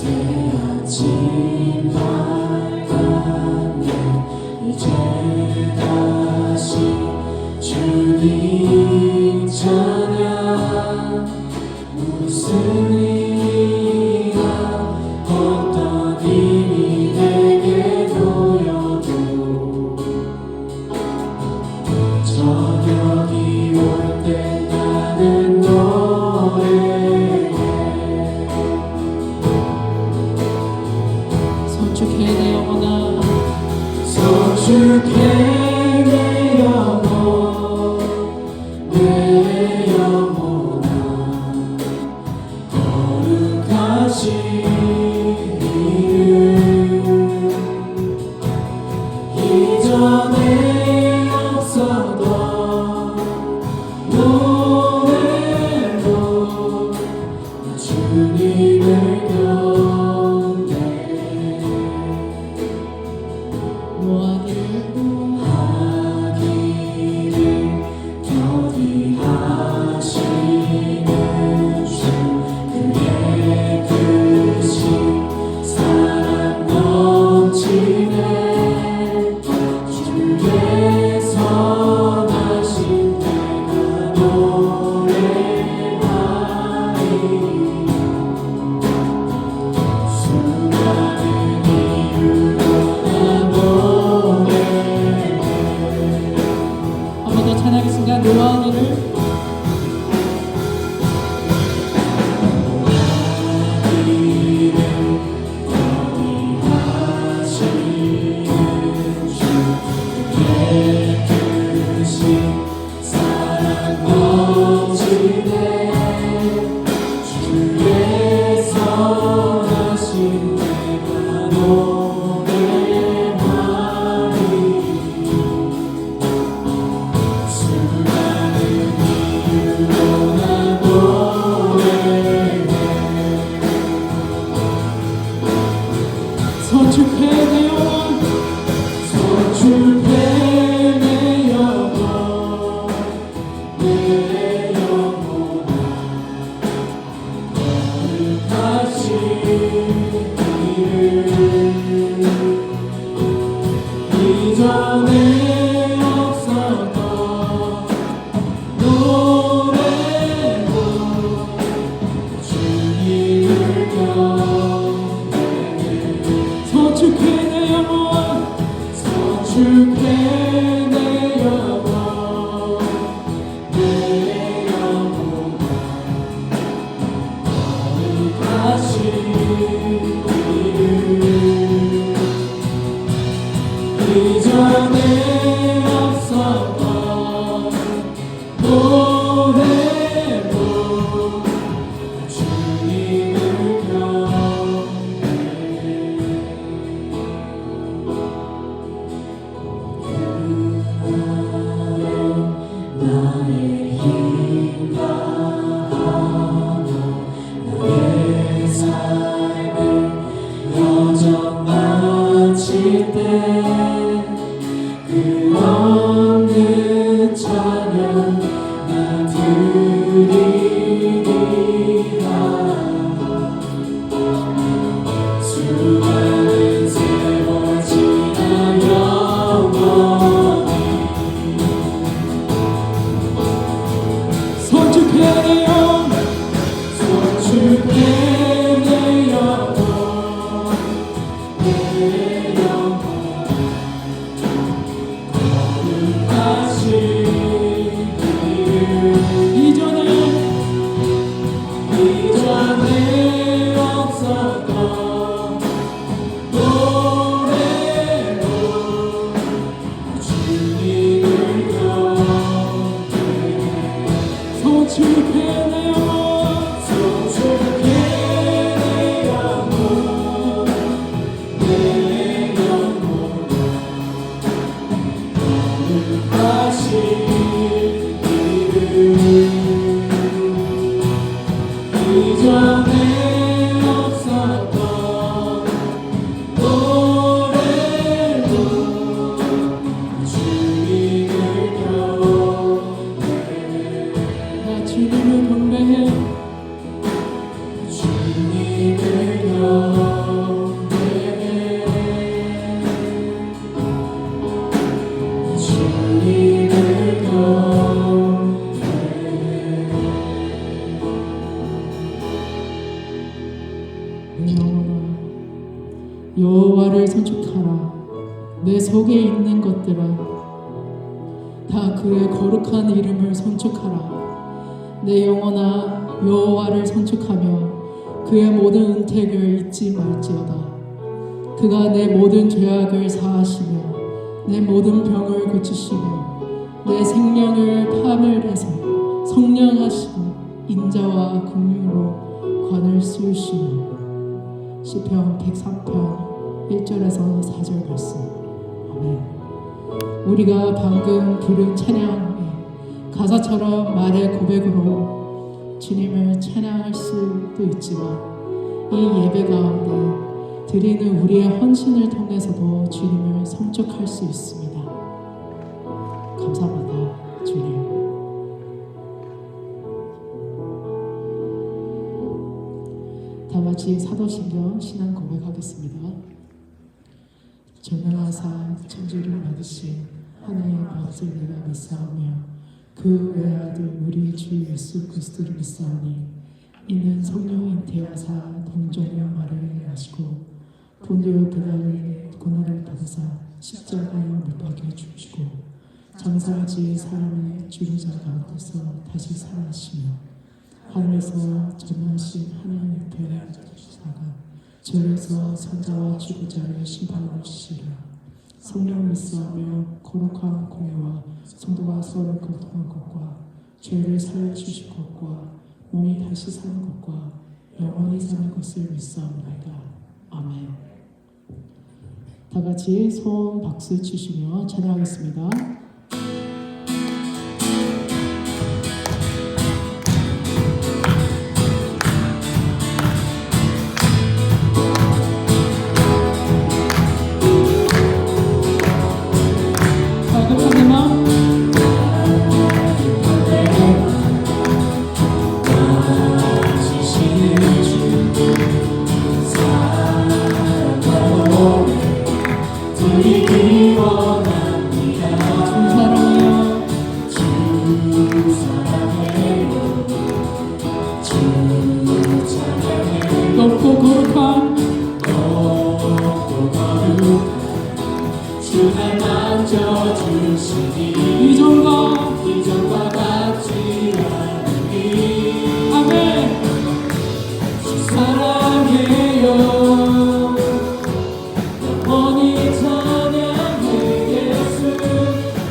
아침 밝았네. 이제 다시 주님 찬양. 무슨 일이나 어떤 일이 내게 놓여도 저녁이 올 때 나는 노래해. 서축해 내 영혼아, 서축해 내 영혼, 내 영혼아. 거룩하신 이름, 이전에 없었던 노래로 주님을 경배. 하기를 견디하시는 주, 그의 크신 사랑 넘치네. 주의 선하신 내가 노래하리. 수많은 이유로 나 노래해. 한 번 더 찬양의 순간 노하니를 이름 견디하시는 주, 그의 크신 사랑 넘치네. 주의 선하신 내가 노래하리. 수많은 이유로 나 노래해. 서축해 내 영혼, 서축해 내 영혼, 내 영혼아. 거룩하신 이름, 이전에 없었던 노래로 주님을 경배해. 서축해 내 영혼, 서축해 내 영혼, 내 영혼아. 거룩하신 이름, 이전에 없었던 노래로 주님을 경배해. 나의 힘과 하며 나의 삶을 여정 마칠 때 그 여호와를 son축하라. 내 속에 있는 것들아 다 그의 거룩한 이름을 son축하라. 내 영혼아 여호와를 son축하며 그의 모든 은택을 잊지 말지어다. 그가 내 모든 죄악을 사하시며 내 모든 병을 고치시며 내 생명을 파멸해서 성령하시고 인자와 긍휼로 관을 씌우시며. 시편 103편 1절에서 4절 말씀. 아멘. 우리가 방금 부른 찬양의 가사처럼 말의 고백으로 주님을 찬양할 수도 있지만 이 예배 가운데 드리는 우리의 헌신을 통해서도 주님을 성축할 수 있습니다. 감사합니다, 주님. 다 같이 사도신경 신앙 고백하겠습니다. 전능하사 천주를 받으신 하나님의 아버지를 내가 믿사오며 그 외아들 우리 주 예수 그리스도를 믿사오니 이는 성령 잉태하사 동정녀 마리아를 하시고 본디오 빌라의 고난을 받으사 십자가에 못 박혀 죽으시고 장사지 사람의 죽은 자 가운데서 다시 살아나시며 하늘에서 전능하신 하나님 옆에 앉으시다가 죄에서 선자와 죽은 심판하러 시리라. 성령 믿사오며 거룩한 공예와 성도가 서로 교통한 것과 죄를 사여 주실 것과 몸이 다시 사는 것과 영원히 사는 것을 믿사옵나이다. 아멘. 다 같이 소음 박수 치시며 찬양하겠습니다. 높고 거룩한 주날 만져주시니 이전과 같지 않으니 아멘. 주 사랑해요 영원히 찬양해 예수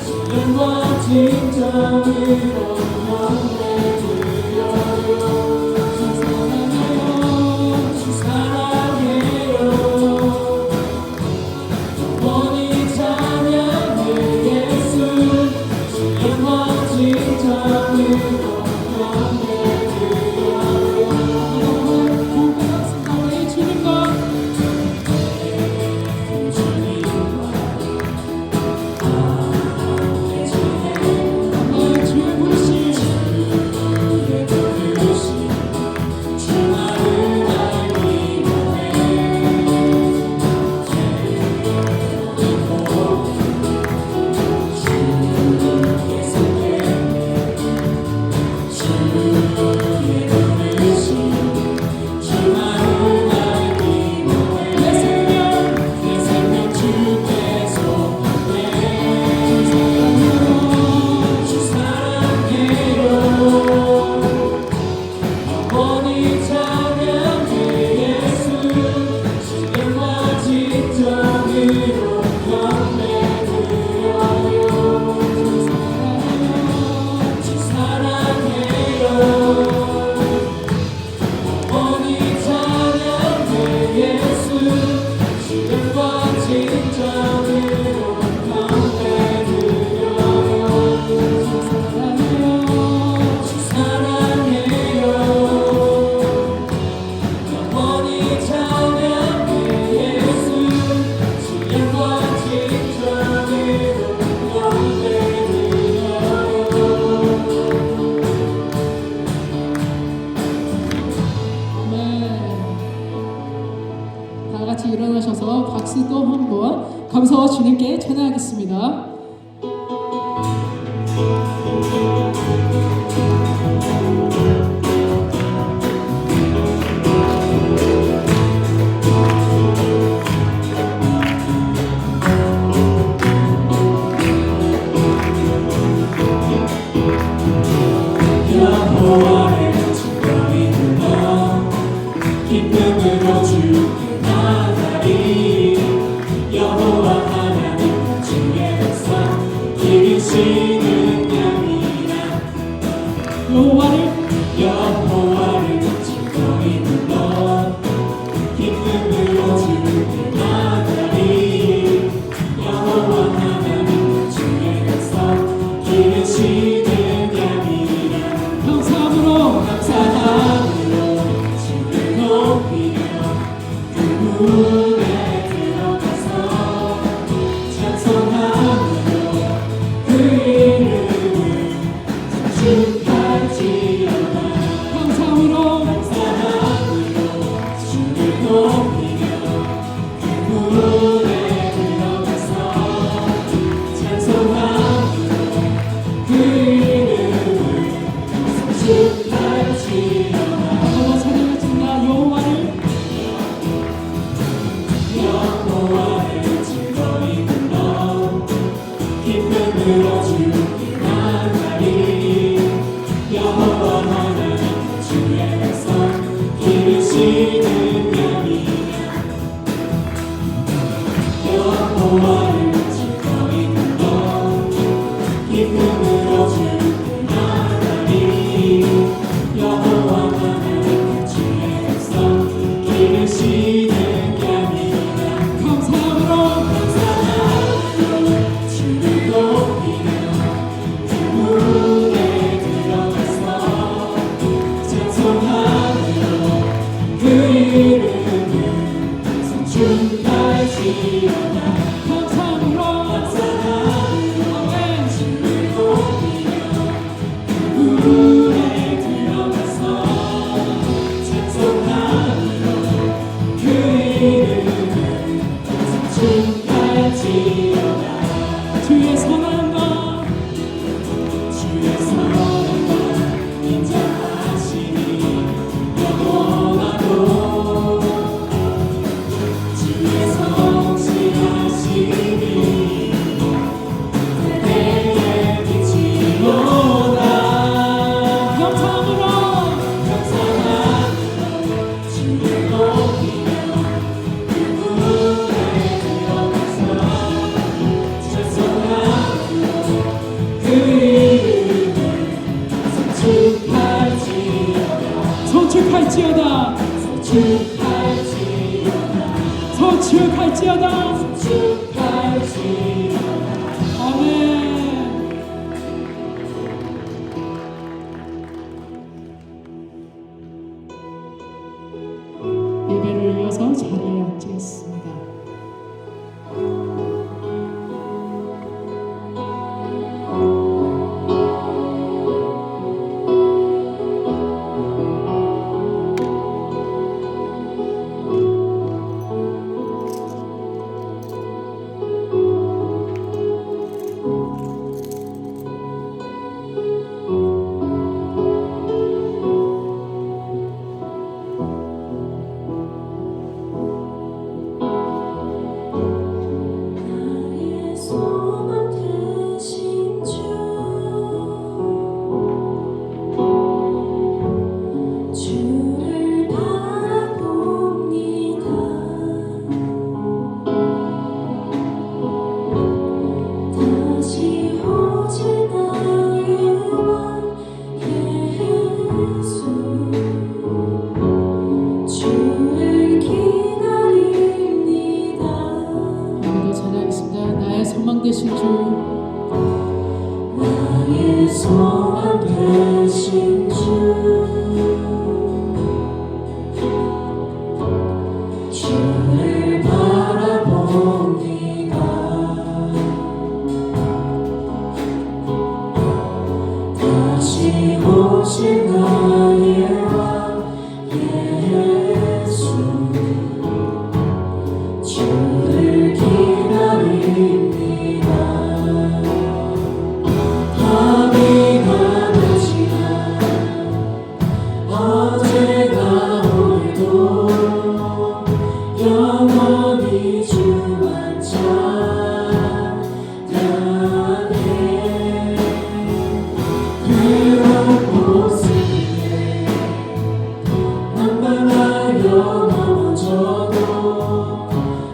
주님과 진정으로 일어나셔서 박수 또 한번 감사와 주님께 찬양하겠습니다. 문에 들어가서 찬송함으로 그 이름을 찬축할지어다. 감사함으로 주를 높이며 그 문에 들어가서 찬송함으로 그 이름을 찬축할지어다. 여호와 찬양하신다. 여호와를 여호와를 즐거이 불러 기쁨으로 주께 나가리. 여호와 하나님 주의 백성 기르시는 양이라. 여호와를 즐거이 불러 기쁨으로 주께 나가리. 여호와 하나님 주의 백성 기르시는 양이라. 감사함으로 주를 높이며 그 문에 들어가서 찬송함으로 그 이름을 찬축할지어다. 감사함으로 주를 높이며 그 문에 들어가서 찬송함으로 그 이름을 찬축할지어다. 주의 선함과 주의 선함과 인자하시니 영원하고 주의 성실하시니 내게 비치로다. 감사함으로 주를 높이며 그 문에 들어가서 찬송함으로 그 이름을 소축할지어다. 소축할지어다. 아멘. 예배를 이어서 자리에 앉겠습니다. 나의 소망 되신 주, 주를 바라봅니다. 다시 오실 나의 왕 예수, 주를 기다립니다. 오늘도 찬양하겠습니다. 나의 소망 되신 주, 나의 소망 되신 주, 주를 바라봅니다. 다시 오실 나의 왕 예수, 주를 기다립니다. 밤이나 낮이나 어제나 오늘도 영원히 주만 찬양해. 그런 모습에 난방하여 넘어져도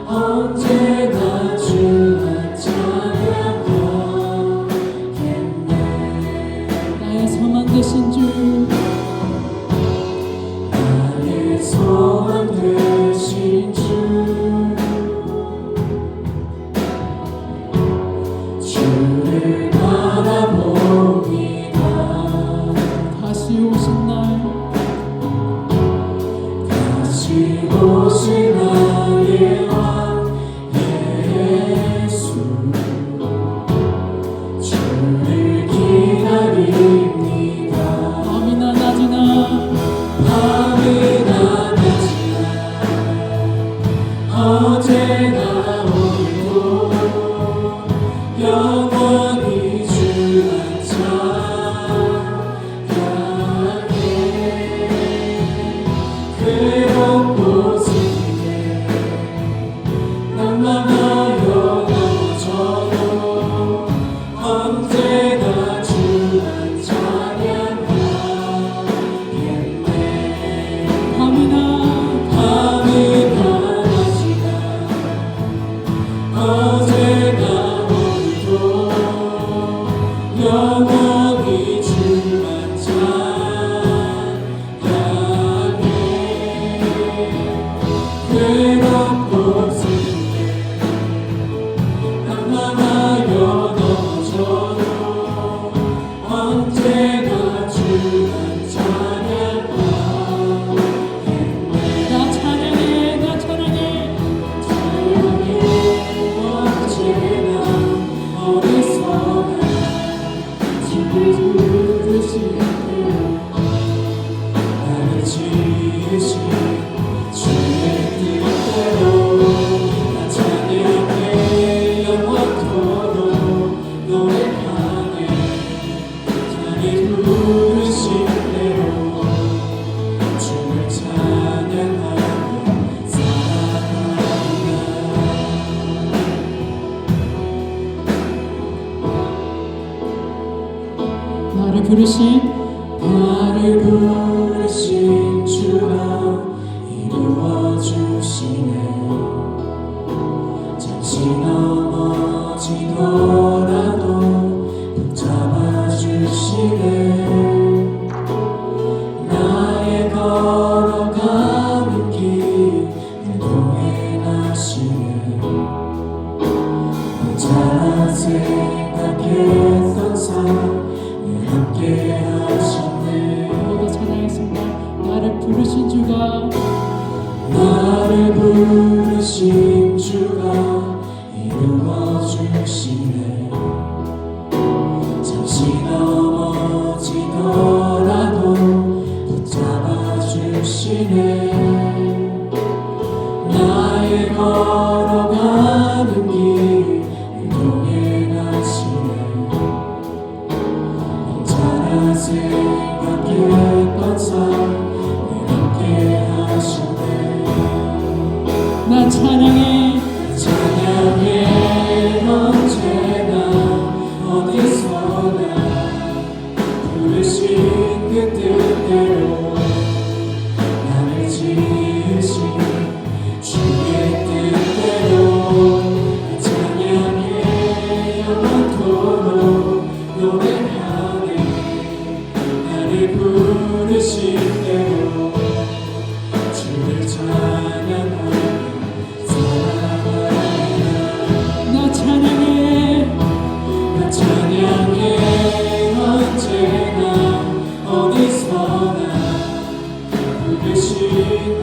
언제나 주만 찬양하겠네. 나의 소망 되신 주, 나의 소망 되신 주, 어제나 오늘도 영원히 주만 찬양해. 그런 곳에 난망하여 넘어져도 언제나 주만 찬양하겠네. 밤이나 밤이나 낮이나 어제나 오늘도 영원히 주만 찬양해. 그런 곳에 난망하여 넘어져도 언제나 주만 찬양하겠네. 나 찬양해 나 찬양해 찬양해. 언제나 어디서나 주를 부르시네. 나를 지으신 주의 뜻대로 나 찬양해. 영원토록 노래하네. 나를 부르신 대로 주를 찬양하며 살아가리라. 나를 부르신 주가 이루어 주시네. 잠시 넘어지더라도 붙잡아 주시네. 나의 걸어가는 길 동행하시네. 혼자라 생각했던 삶 함께 하시네. 모두 찬양했습니다. 나를 부르신 주가 나를 부르신 주가 이루어 주시네. 잠시 넘어지더라도 붙잡아 주시네. 나의 걸어가는 길 동행하시네. 혼자라 생각했던 삶 함께 하시네. 나 찬양해 찬양해. 언제나 어디서나 부르신 그 뜻대로 나를 지으신 주의 뜻대로 찬양해. 영원토록 노래하네. 나를 부르신 대로 주를 찬양하며 살아가리라. 나 찬양해 나 찬양해. 언제나 어디서나 부르신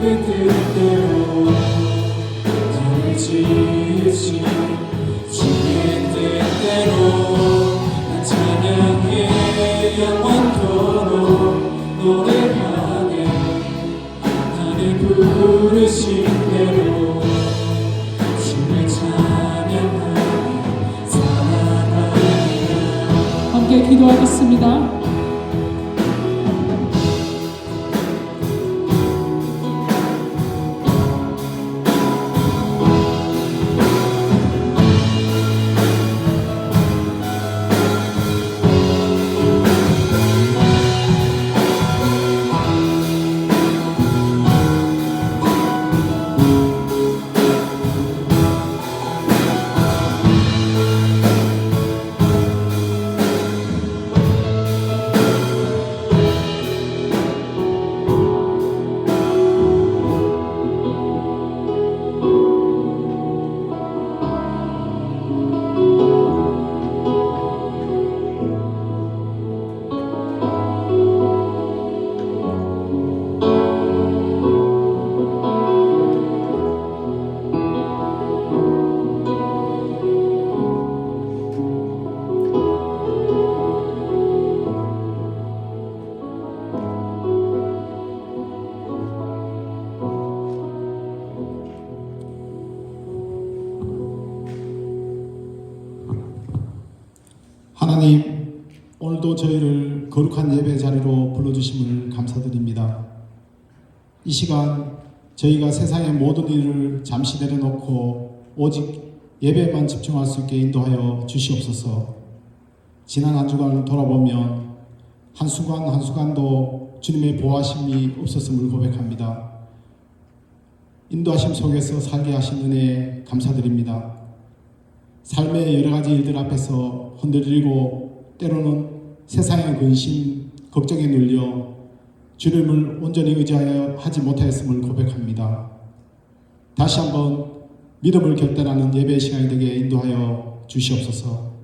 그 뜻대로 나를 지으신 주의 뜻대로 나 찬양해. 영원토록 노래하네. 나를 부르신 대로 주를 찬양하며 살아가리라. 함께 기도하겠습니다. 하나님, 오늘도 저희를 거룩한 예배 자리로 불러주심을 감사드립니다. 이 시간 저희가 세상의 모든 일을 잠시 내려놓고 오직 예배만 집중할 수 있게 인도하여 주시옵소서. 지난 한 주간을 돌아보면 한순간 한순간도 주님의 보호하심이 없었음을 고백합니다. 인도하심 속에서 살게 하신 은혜에 감사드립니다. 삶의 여러 가지 일들 앞에서 흔들리고 때로는 세상의 근심, 걱정에 눌려 주님을 온전히 의지하여 하지 못하였음을 고백합니다. 다시 한번 믿음을 결단하는 예배 시간이 되게 인도하여 주시옵소서.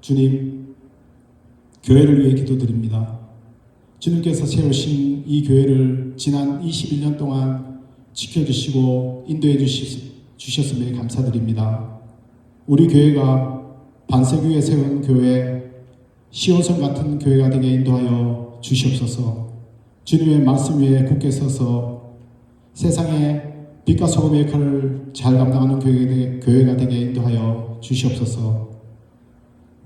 주님, 교회를 위해 기도드립니다. 주님께서 세우신 이 교회를 지난 21년 동안 지켜주시고 인도해 주셨음에 감사드립니다. 우리 교회가 반석 위에 세운 교회, 시온성 같은 교회가 되게 인도하여 주시옵소서. 주님의 말씀 위에 굳게 서서 세상에 빛과 소금의 역할을 잘 감당하는 교회가 되게 인도하여 주시옵소서.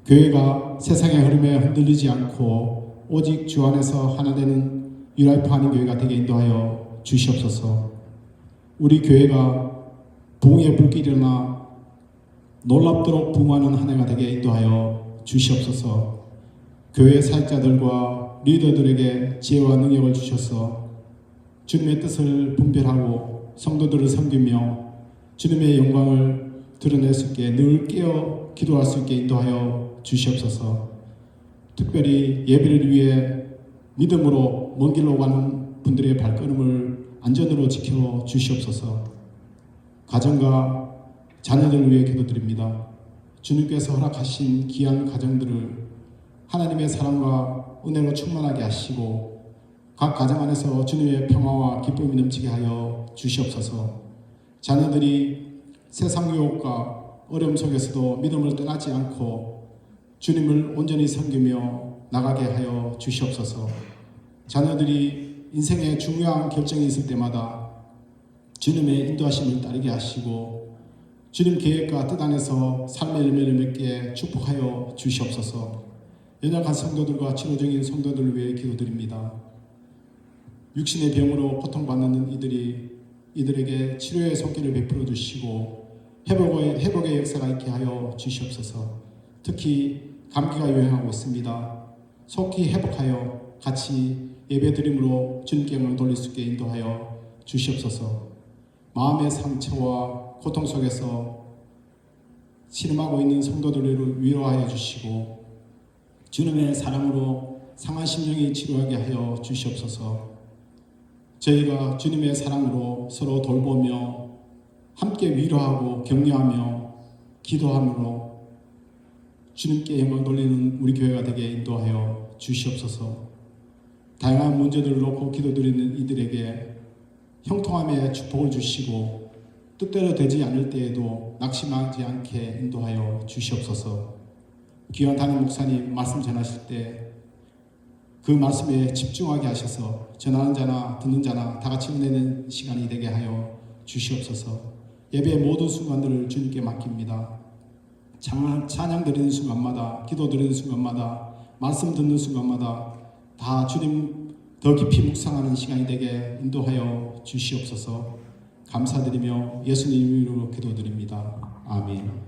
교회가 세상의 흐름에 흔들리지 않고 오직 주 안에서 하나 되는 유라이프하는 교회가 되게 인도하여 주시옵소서. 우리 교회가 부흥의 불길이 일어나 놀랍도록 부흥하는 한 해가 되게 인도하여 주시옵소서. 교회 사역자들과 리더들에게 지혜와 능력을 주셔서 주님의 뜻을 분별하고 성도들을 섬기며 주님의 영광을 드러낼 수 있게 늘 깨어 기도할 수 있게 인도하여 주시옵소서. 특별히 예배를 위해 믿음으로 먼 길로 가는 분들의 발걸음을 안전으로 지켜 주시옵소서. 가정과 자녀들을 위해 기도드립니다. 주님께서 허락하신 귀한 가정들을 하나님의 사랑과 은혜로 충만하게 하시고 각 가정 안에서 주님의 평화와 기쁨이 넘치게 하여 주시옵소서. 자녀들이 세상 유혹과 어려움 속에서도 믿음을 떠나지 않고 주님을 온전히 섬기며 나가게 하여 주시옵소서. 자녀들이 인생의 중요한 결정이 있을 때마다 주님의 인도하심을 따르게 하시고 주님 계획과 뜻 안에서 삶의 열매를 맺게 축복하여 주시옵소서. 연약한 성도들과 치료 중인 성도들을 위해 기도드립니다. 육신의 병으로 고통받는 이들에게 치료의 손길을 베풀어 주시고 회복의 역사가 있게 하여 주시옵소서. 특히 감기가 유행하고 있습니다. 속히 회복하여 같이 예배드림으로 주님께 영광을 돌릴 수 있게 인도하여 주시옵소서. 마음의 상처와 고통 속에서 신음하고 있는 성도들을 위로하여 주시고 주님의 사랑으로 상한 심령이 치료하게 하여 주시옵소서. 저희가 주님의 사랑으로 서로 돌보며 함께 위로하고 격려하며 기도함으로 주님께 영광 돌리는 우리 교회가 되게 인도하여 주시옵소서. 다양한 문제들을 놓고 기도드리는 이들에게 형통함의 축복을 주시고 뜻대로 되지 않을 때에도 낙심하지 않게 인도하여 주시옵소서. 귀한 담임 목사님 말씀 전하실 때 그 말씀에 집중하게 하셔서 전하는 자나 듣는 자나 다 같이 은혜는 시간이 되게 하여 주시옵소서. 예배의 모든 순간들을 주님께 맡깁니다. 찬양 드리는 순간마다, 기도 드리는 순간마다, 말씀 듣는 순간마다 다 주님 더 깊이 묵상하는 시간이 되게 인도하여 주시옵소서. 감사드리며 예수님 이름으로 기도드립니다. 아멘.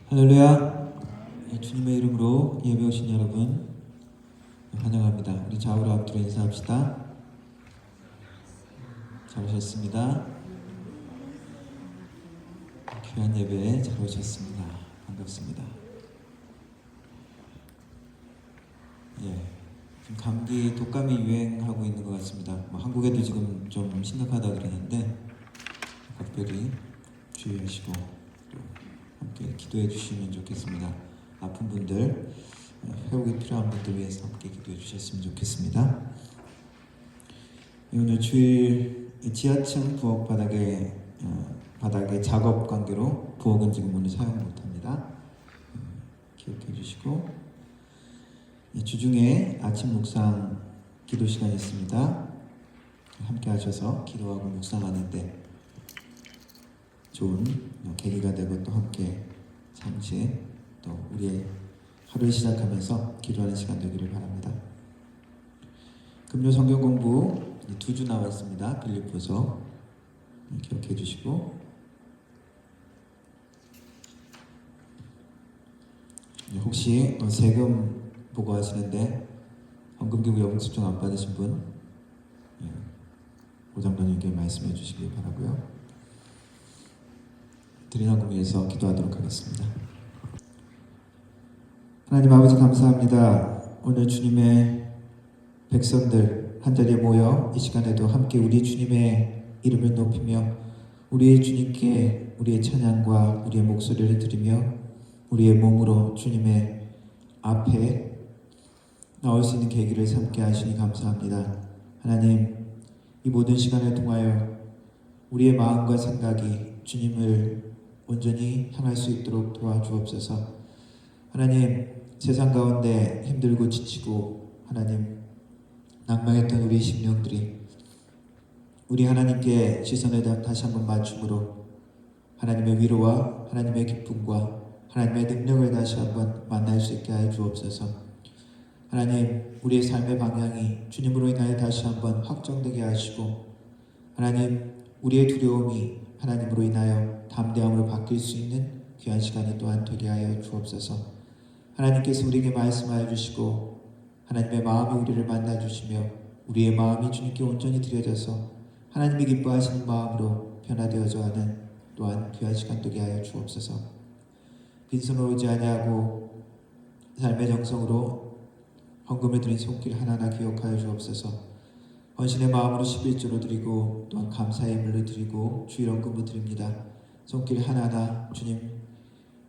할렐루야. 주님의 이름으로 예배 오신 여러분 환영합니다. 우리 좌우로 앞뒤로 인사합시다. 잘 오셨습니다. 귀한 예배에 잘 오셨습니다. 반갑습니다. 지금 감기, 독감이 유행하고 있는 것 같습니다. 한국에도 지금 좀 심각하다 그러는데 각별히 주의하시고 또 함께 기도해 주시면 좋겠습니다. 아픈 분들, 회복이 필요한 분들 위해서 함께 기도해 주셨으면 좋겠습니다. 오늘 주일 지하층 부엌 바닥에 작업 관계로 부엌은 지금 오늘 사용 못합니다. 기억해 주시고 주중에 아침 묵상 기도 시간이 있습니다. 함께 하셔서 기도하고 묵상하는데 좋은 계기가 되고 또 함께 잠시 또 우리의 하루를 시작하면서 기도하는 시간 되기를 바랍니다. 금요 성경 공부 2주 남았습니다. 빌립보서 기억해 주시고 혹시 세금 보고 하시는데 헌금기부 여분 집중 안 받으신 분 오장로님께 말씀해 주시기 바라고요. 드린 헌금 위해서 기도하도록 하겠습니다. 하나님 아버지 감사합니다. 오늘 주님의 백성들 한자리에 모여 이 시간에도 함께 우리 주님의 이름을 높이며 우리의 주님께 우리의 찬양과 우리의 목소리를 드리며 우리의 몸으로 주님의 앞에 나올 수 있는 계기를 삼게 하시니 감사합니다. 하나님, 이 모든 시간을 통하여 우리의 마음과 생각이 주님을 온전히 향할 수 있도록 도와주옵소서. 하나님, 세상 가운데 힘들고 지치고 하나님 낭망했던 우리 심령들이 우리 하나님께 시선을 다시 한번 맞춤으로 하나님의 위로와 하나님의 기쁨과 하나님의 능력을 다시 한번 만날 수 있게 하여 주옵소서. 하나님, 우리의 삶의 방향이 주님으로 인하여 다시 한번 확정되게 하시고 하나님, 우리의 두려움이 하나님으로 인하여 담대함으로 바뀔 수 있는 귀한 시간이 또한 되게 하여 주옵소서. 하나님께서 우리에게 말씀하여 주시고 하나님의 마음이 우리를 만나 주시며 우리의 마음이 주님께 온전히 드려져서 하나님이 기뻐하시는 마음으로 변화되어져 하는 또한 귀한 시간 되게 하여 주옵소서. 빈손으로 오지 아니하고 삶의 정성으로 헌금을 드린 손길 하나하나 기억하여 주옵소서. 헌신의 마음으로 11조로 드리고 또한 감사의 예물을 드리고 주일 헌금을 드립니다. 손길 하나하나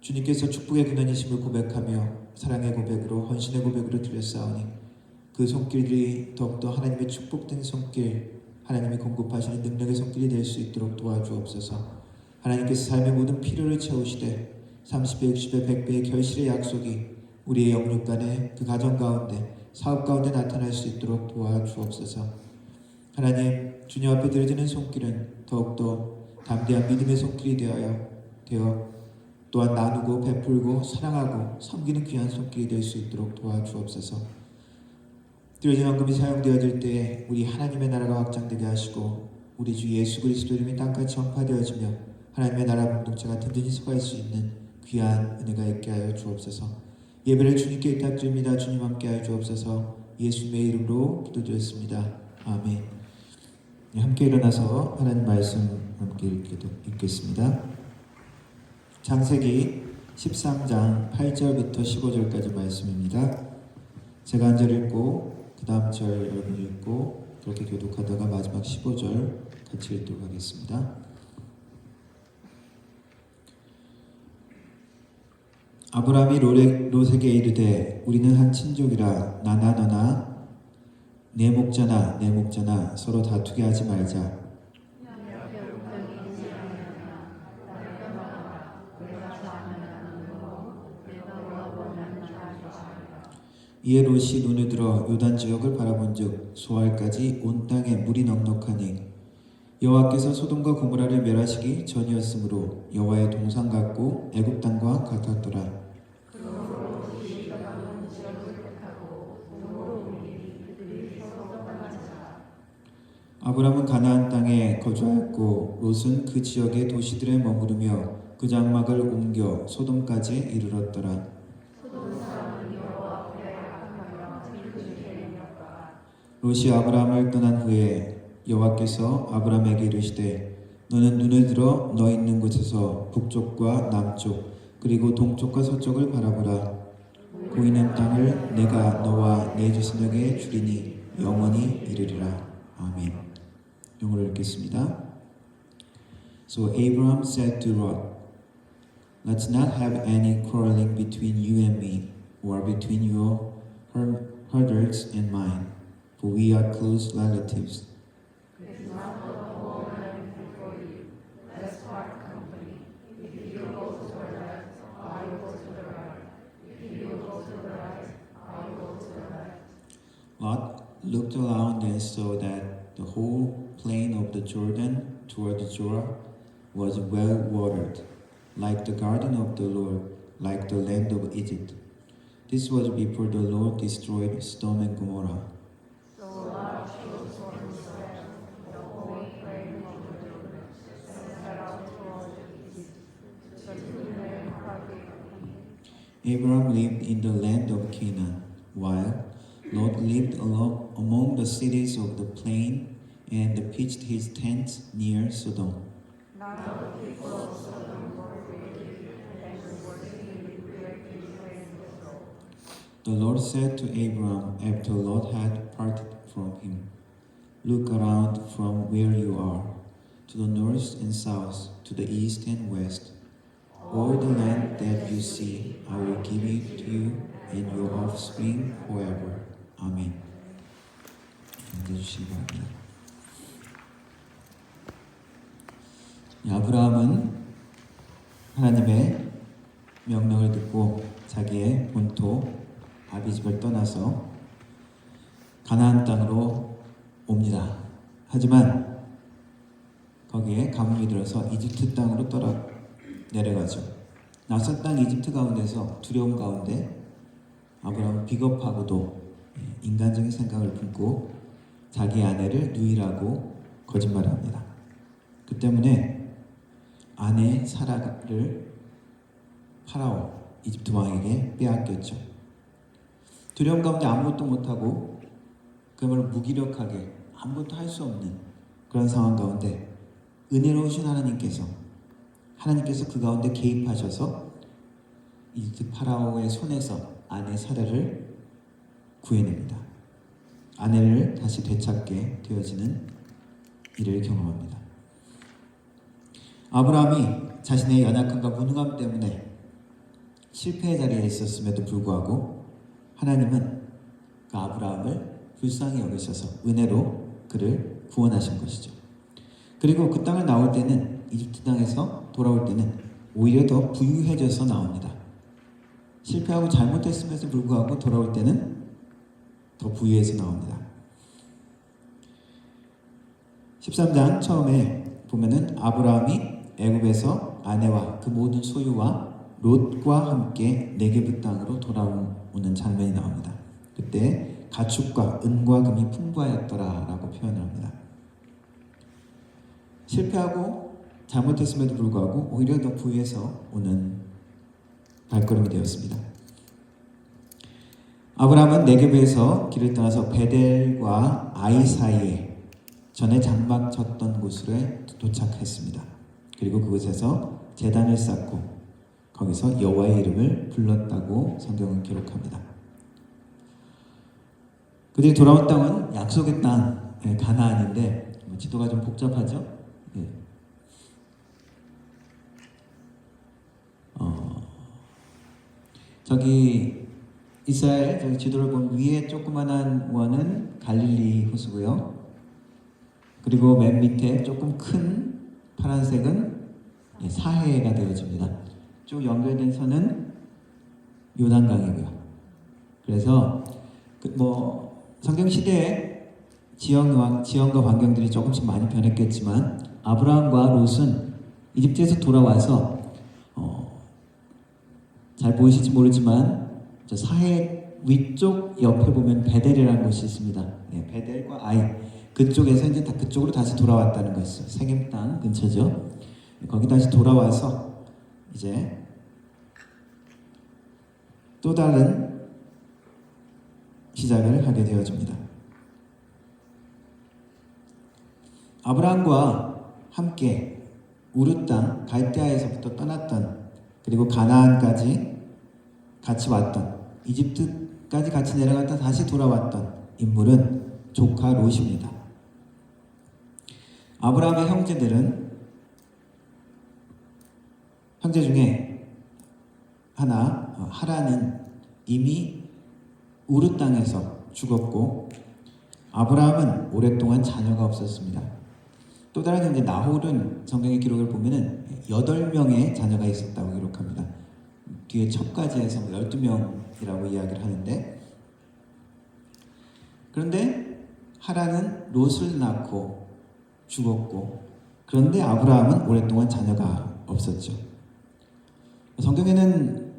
주님께서 축복의 근원이심을 고백하며 사랑의 고백으로 헌신의 고백으로 드렸사오니 그 손길들이 더욱더 하나님의 축복된 손길, 하나님이 공급하시는 능력의 손길이 될 수 있도록 도와주옵소서. 하나님께서 삶의 모든 필요를 채우시되 30배, 60배, 100배의 결실의 약속이 우리의 영육 간에 그 가정 가운데 사업 가운데 나타날 수 있도록 도와주옵소서. 하나님, 주님 앞에 들어지는 손길은 더욱더 담대한 믿음의 손길이 되어 또한 나누고 베풀고 사랑하고 섬기는 귀한 손길이 될 수 있도록 도와주옵소서. 드려진 헌금이 사용되어질 때 우리 하나님의 나라가 확장되게 하시고 우리 주 예수 그리스도 이름이 땅까지 전파되어지며 하나님의 나라 공동체가 든든히 서갈 수 있는 귀한 은혜가 있게 하여 주옵소서. 예배를 주님께 부탁드립니다. 주님 함께 하여 주옵소서. 예수님의 이름으로 기도드렸습니다. 아멘. 함께 일어나서 하나님 말씀 함께 읽겠습니다. 창세기 13장 8절부터 15절까지 말씀입니다. 제가 한 절 읽고 그 다음 절 여러분이 읽고 그렇게 교독하다가 마지막 15절 같이 읽도록 하겠습니다. 아브라함이 롯에게 이르되 우리는 한 친족이라 나나 너나 내 목자나 서로 다투게 하지 말자. 이에 롯이 눈을 들어 요단 지역을 바라본즉 소알까지 온 땅에 물이 넉넉하니 여호와께서 소돔과 고모라를 멸하시기 전이었으므로 여호와의 동상 같고 애굽 땅과 같았더라. 아브람은 가나안 땅에 거주하였고 롯은 그 지역의 도시들에 머무르며 그 장막을 옮겨 소돔까지 이르렀더라. 롯이 아브라함을 떠난 후에 여호와께서 아브라함에게 이르시되 너는 눈을 들어 너 있는 곳에서 북쪽과 남쪽 그리고 동쪽과 서쪽을 바라보라. 보이는 땅을 내가 너와 내 자손에게 주리니 영원히 이르리라. 아멘. 영어로 읽겠습니다. So Abraham said to Lot, let's not have any quarreling between you and me, or between your herders and mine, for we are close relatives. Lot looked around and saw that The whole plain of the Jordan toward Jorah was well watered, like the garden of the Lord, like the land of Egypt. This was before the Lord destroyed Sodom and Gomorrah. Abraham lived in the land of Canaan, while Lot lived among the cities of the plain and pitched his tents near Sodom. The Lord said to Abraham after Lot had parted from him, "Look around from where you are, to the north and south, to the east and west. All the land that you see, I will give it to you and your offspring forever." 아멘. 앉아주시기 바랍니다. 아브라함은 하나님의 명령을 듣고 자기의 본토 아비집을 떠나서 가나안 땅으로 옵니다. 하지만 거기에 가뭄이 들어서 이집트 땅으로 내려가죠. 낯선 땅 이집트 가운데서 두려움 가운데 아브라함은 비겁하고도 인간적인 생각을 품고 자기 아내를 누이라고 거짓말을 합니다. 그 때문에 아내 사라를 파라오 이집트 왕에게 빼앗겼죠. 두려움 가운데 아무것도 못하고 그야말로 무기력하게 아무것도 할 수 없는 그런 상황 가운데 은혜로우신 하나님께서 그 가운데 개입하셔서 이집트 파라오의 손에서 아내 사라를 구해냅니다. 아내를 다시 되찾게 되어지는 일을 경험합니다. 아브라함이 자신의 연약함과 무능함 때문에 실패의 자리에 있었음에도 불구하고 하나님은 그 아브라함을 불쌍히 여기셔서 은혜로 그를 구원하신 것이죠. 그리고 그 땅을 나올 때는 이집트 땅에서 돌아올 때는 오히려 더 부유해져서 나옵니다. 실패하고 잘못했음에도 불구하고 돌아올 때는 더 부유해서 나옵니다. 13장 처음에 보면은 아브라함이 애굽에서 아내와 그 모든 소유와 롯과 함께 네게브 땅으로 돌아오는 장면이 나옵니다. 그때 가축과 은과 금이 풍부하였더라라고 표현을 합니다. 실패하고 잘못했음에도 불구하고 오히려 더 부유해서 오는 발걸음이 되었습니다. 아브라함은 네게브에서 길을 떠나서 베델과 아이 사이에 전에 장막 쳤던 곳에 도착했습니다. 그리고 그곳에서 제단을 쌓고 거기서 여호와의 이름을 불렀다고 성경은 기록합니다. 그들이 돌아온 땅은 약속의 땅 가나안인데 지도가 좀 복잡하죠? 네. 저기 이스라엘 저기 지도를 보면 위에 조그만한 원은 갈릴리 호수고요. 그리고 맨 밑에 조금 큰 파란색은 사해가 되어집니다. 쭉 연결된 선은 요단강이고요. 그래서 성경 시대에 지형과 환경들이 조금씩 많이 변했겠지만 아브라함과 롯은 이집트에서 돌아와서 잘 보이실지 모르지만 저 사해 위쪽 옆에 보면 베델이라는 곳이 있습니다. 베델과 아이 그쪽에서 이제 그쪽으로 다시 돌아왔다는 것이죠. 세겜 땅 근처죠. 거기 다시 돌아와서 이제 또 다른 시작을 하게 되어집니다. 아브라함과 함께 우르 땅 갈대아에서부터 떠났던 그리고 가나안까지 같이 왔던 이집트까지 같이 내려갔다 다시 돌아왔던 인물은 조카 롯입니다. 아브라함의 형제 중에 하란은 이미 우르 땅에서 죽었고 아브라함은 오랫동안 자녀가 없었습니다. 또 다른 형제 나홀은 성경의 기록을 보면은 8명의 자녀가 있었다고 기록합니다. 뒤에 첩까지 해서 12명이라고 이야기를 하는데 그런데 하란은 롯을 낳고 죽었고, 그런데 아브라함은 오랫동안 자녀가 없었죠. 성경에는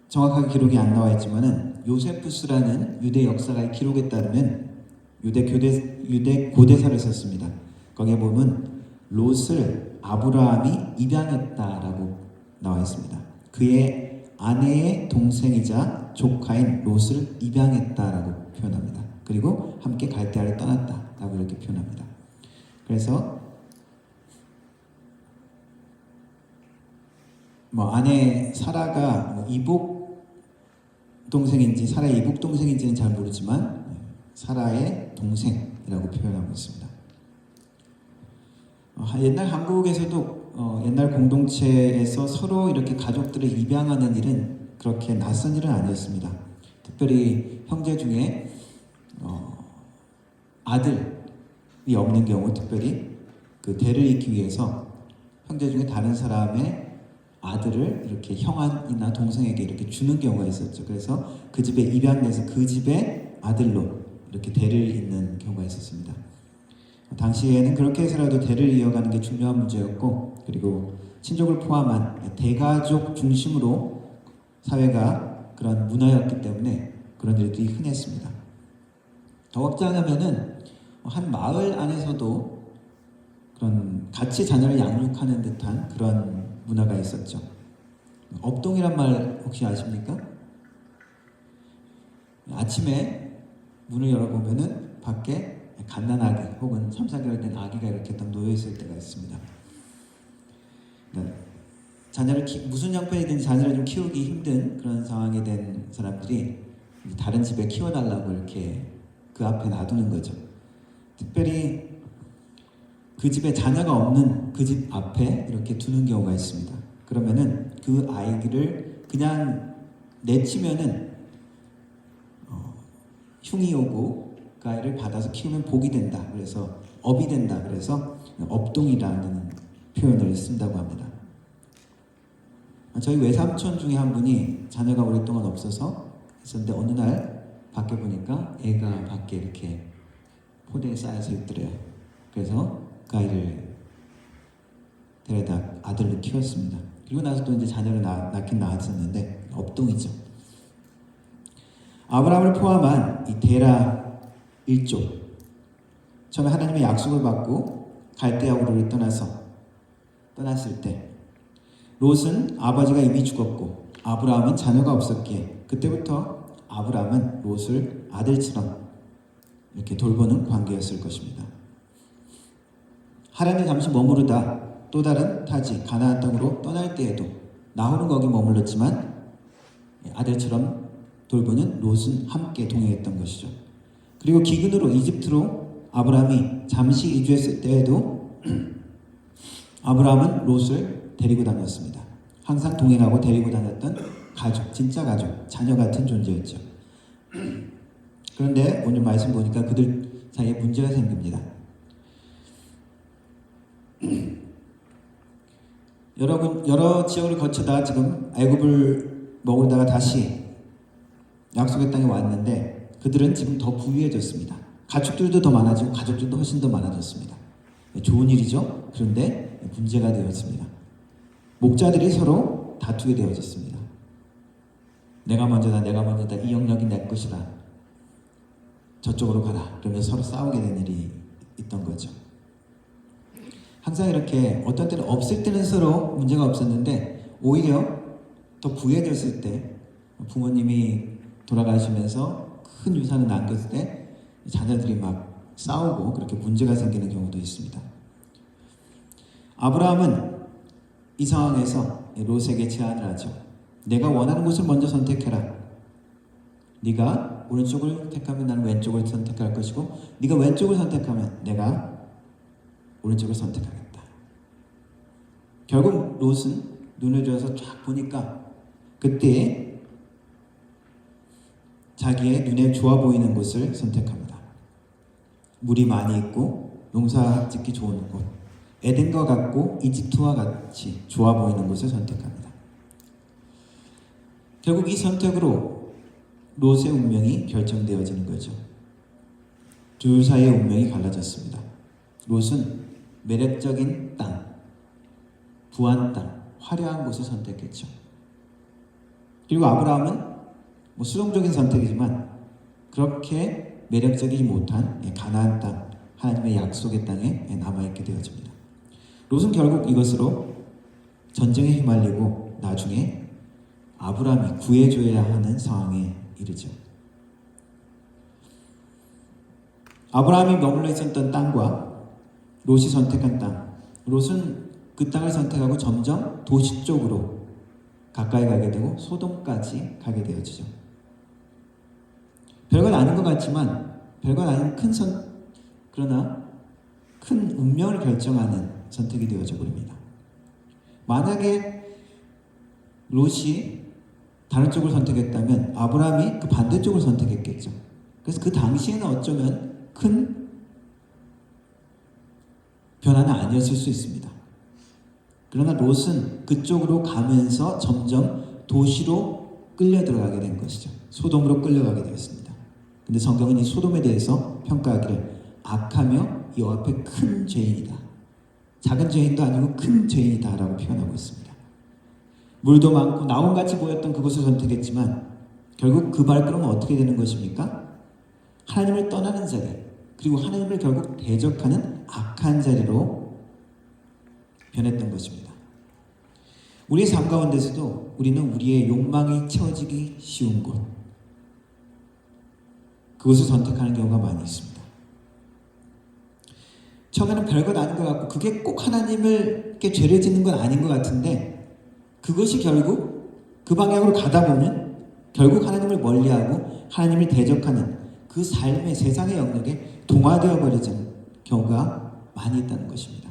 정확하게 기록이 안 나와 있지만은 요세푸스라는 유대 역사가의 기록에 따르면 유대 고대사를 썼습니다. 거기에 보면 롯을 아브라함이 입양했다라고 나와 있습니다. 그의 아내의 동생이자 조카인 롯을 입양했다라고 표현합니다. 그리고 함께 갈대아를 떠났다라고 이렇게 표현합니다. 그래서 아내 사라가 이복 동생인지 사라의 이복 동생인지는 잘 모르지만 사라의 동생이라고 표현하고 있습니다. 옛날 한국에서도 옛날 공동체에서 서로 이렇게 가족들을 입양하는 일은 그렇게 낯선 일은 아니었습니다. 특별히 형제 중에 아들이 없는 경우, 특별히 그 대를 잇기 위해서 형제 중에 다른 사람의 아들을 이렇게 형이나 동생에게 이렇게 주는 경우가 있었죠. 그래서 그 집에 입양돼서 그 집의 아들로 이렇게 대를 잇는 경우가 있었습니다. 당시에는 그렇게 해서라도 대를 이어가는 게 중요한 문제였고, 그리고 친족을 포함한 대가족 중심으로 사회가 그런 문화였기 때문에 그런 일들이 흔했습니다. 더 확장하면은 한 마을 안에서도 그런 같이 자녀를 양육하는 듯한 그런 문화가 있었죠. 업동이란 말 혹시 아십니까? 아침에 문을 열어보면은 밖에 갓난아기 혹은 3, 4개월 된 아기가 이렇게 딱 놓여있을 때가 있습니다. 자녀를 무슨 형편이든지 자녀를 좀 키우기 힘든 그런 상황이 된 사람들이 다른 집에 키워달라고 이렇게 그 앞에 놔두는 거죠. 특별히 그 집에 자녀가 없는 그 집 앞에 이렇게 두는 경우가 있습니다. 그러면은 그 아이를 그냥 내치면은 흉이 오고 그 아이를 받아서 키우면 복이 된다. 그래서 업이 된다. 그래서 업동이라는 표현을 쓴다고 합니다. 저희 외삼촌 중에 한 분이 자녀가 오랫동안 없어서 있었는데 어느 날 밖에 보니까 애가 밖에 이렇게 포대에 쌓여서 있더래요. 그래서 그 아이를 데려다 아들로 키웠습니다. 그리고 나서 또 이제 자녀를 낳긴 낳았었는데 업동이죠. 아브라함을 포함한 이 데라 일족, 처음에 하나님의 약속을 받고 갈대아 우르를 떠났을 때 롯은 아버지가 이미 죽었고 아브라함은 자녀가 없었기에 그때부터 아브라함은 롯을 아들처럼 이렇게 돌보는 관계였을 것입니다. 하란에 잠시 머무르다 또 다른 타지 가나안 땅으로 떠날 때에도 나홀은 거기 머물렀지만 아들처럼 돌보는 롯은 함께 동행했던 것이죠. 그리고 기근으로 이집트로 아브라함이 잠시 이주했을 때에도 아브라함은 롯을 데리고 다녔습니다. 항상 동행하고 데리고 다녔던 가족, 진짜 가족, 자녀 같은 존재였죠. 그런데 오늘 말씀 보니까 그들 사이에 문제가 생깁니다. 여러 지역을 거쳐다 지금 애굽을 머물다가 다시 약속의 땅에 왔는데 그들은 지금 더 부유해졌습니다. 가축들도 더 많아지고 가족들도 훨씬 더 많아졌습니다. 좋은 일이죠. 그런데 문제가 되었습니다. 목자들이 서로 다투게 되어졌습니다. 내가 먼저다, 이 영역이 내 것이다. 저쪽으로 가라. 그러면서 서로 싸우게 된 일이 있던 거죠. 항상 이렇게 어떤 때는 없을 때는 서로 문제가 없었는데 오히려 더 부유해졌을 때 부모님이 돌아가시면서 큰 유산을 남겼을 때 자녀들이 막 싸우고 그렇게 문제가 생기는 경우도 있습니다. 아브라함은 이 상황에서 롯에게 제안을 하죠. 내가 원하는 곳을 먼저 선택해라. 네가 오른쪽을 택하면 나는 왼쪽을 선택할 것이고 네가 왼쪽을 선택하면 내가 오른쪽을 선택하겠다. 결국 롯은 눈을 들어서 쫙 보니까 그때 자기의 눈에 좋아 보이는 곳을 선택합니다. 물이 많이 있고 농사 짓기 좋은 곳, 에덴과 같고 이집트와 같이 좋아 보이는 곳을 선택합니다. 결국 이 선택으로 롯의 운명이 결정되어지는 거죠. 둘 사이의 운명이 갈라졌습니다. 롯은 매력적인 땅, 부한 땅, 화려한 곳을 선택했죠. 그리고 아브라함은 수동적인 선택이지만 그렇게 매력적이지 못한 가나안 땅, 하나님의 약속의 땅에 남아있게 되어집니다. 롯은 결국 이것으로 전쟁에 휘말리고 나중에 아브라함이 구해줘야 하는 상황에 이르죠. 아브라함이 머물러 있었던 땅과 롯이 선택한 땅, 롯은 그 땅을 선택하고 점점 도시 쪽으로 가까이 가게 되고 소돔까지 가게 되어지죠. 별건 아닌 것 같지만 별건 아닌 그러나 큰 운명을 결정하는 선택이 되어져 버립니다. 만약에 롯이 다른 쪽을 선택했다면 아브라함이 그 반대쪽을 선택했겠죠. 그래서 그 당시에는 어쩌면 큰 변화는 아니었을 수 있습니다. 그러나 롯은 그쪽으로 가면서 점점 도시로 끌려 들어가게 된 것이죠. 소돔으로 끌려가게 되었습니다. 근데 성경은 이 소돔에 대해서 평가하기를 악하며 여호와 앞에 큰 죄인이다. 작은 죄인도 아니고 큰 죄인이다 라고 표현하고 있습니다. 물도 많고 나온같이 보였던 그곳을 선택했지만 결국 그 발걸음은 어떻게 되는 것입니까? 하나님을 떠나는 자리, 그리고 하나님을 결국 대적하는 악한 자리로 변했던 것입니다. 우리의 삶 가운데서도 우리는 우리의 욕망이 채워지기 쉬운 곳, 그것을 선택하는 경우가 많이 있습니다. 처음에는 별것 아닌 것 같고 그게 꼭 하나님을 죄를 짓는 건 아닌 것 같은데 그것이 결국 그 방향으로 가다 보면 결국 하나님을 멀리하고 하나님을 대적하는 그 삶의 세상의 영역에 동화되어 버리는 경우가 많이 있다는 것입니다.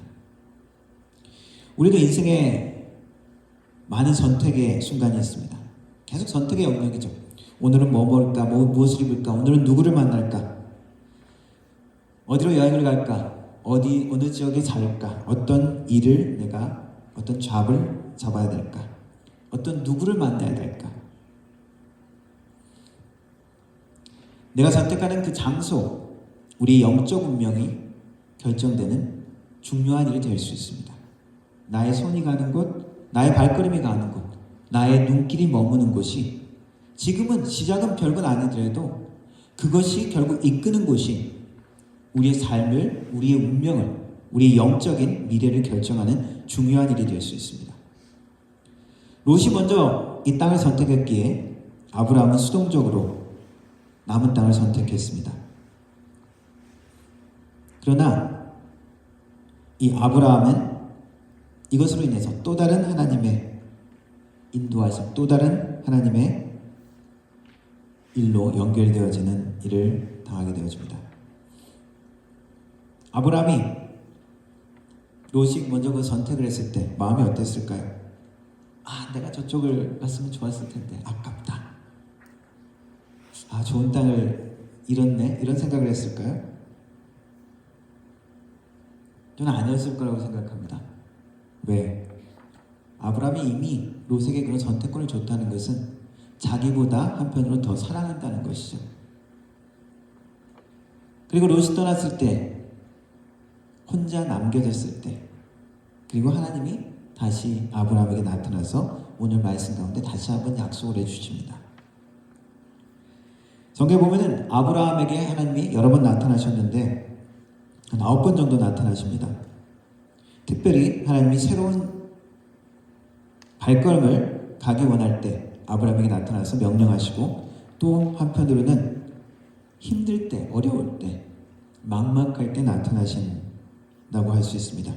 우리도 인생에 많은 선택의 순간이 있습니다. 계속 선택의 영역이죠. 오늘은 뭐 먹을까? 무엇을 입을까? 오늘은 누구를 만날까? 어디로 여행을 갈까? 어느 지역에 살까? 어떤 일을 어떤 잡을 잡아야 될까? 어떤 누구를 만나야 될까? 내가 선택하는 그 장소, 우리 영적 운명이 결정되는 중요한 일이 될 수 있습니다. 나의 손이 가는 곳, 나의 발걸음이 가는 곳, 나의 눈길이 머무는 곳이 지금은 시작은 별건 아니더라도 그것이 결국 이끄는 곳이 우리의 삶을, 우리의 운명을, 우리의 영적인 미래를 결정하는 중요한 일이 될 수 있습니다. 롯이 먼저 이 땅을 선택했기에 아브라함은 수동적으로 남은 땅을 선택했습니다. 그러나 이 아브라함은 이것으로 인해서 또 다른 하나님의 인도하심, 또 다른 하나님의 일로 연결되어지는 일을 당하게 되어집니다. 아브라함이 롯이 먼저 그 선택을 했을 때 마음이 어땠을까요? 내가 저쪽을 갔으면 좋았을 텐데 아깝다. 좋은 땅을 잃었네, 이런 생각을 했을까요? 저는 아니었을 거라고 생각합니다. 왜? 아브라함이 이미 롯에게 그런 선택권을 줬다는 것은 자기보다 한편으로 더 사랑한다는 것이죠. 그리고 롯이 떠났을 때, 혼자 남겨졌을 때, 그리고 하나님이 다시 아브라함에게 나타나서 오늘 말씀 가운데 다시 한번 약속을 해주십니다. 성경에 보면은 아브라함에게 하나님이 여러 번 나타나셨는데 한 9번 정도 나타나십니다. 특별히 하나님이 새로운 발걸음을 가기 원할 때 아브라함에게 나타나서 명령하시고, 또 한편으로는 힘들 때, 어려울 때, 막막할 때 나타나신다고 할 수 있습니다.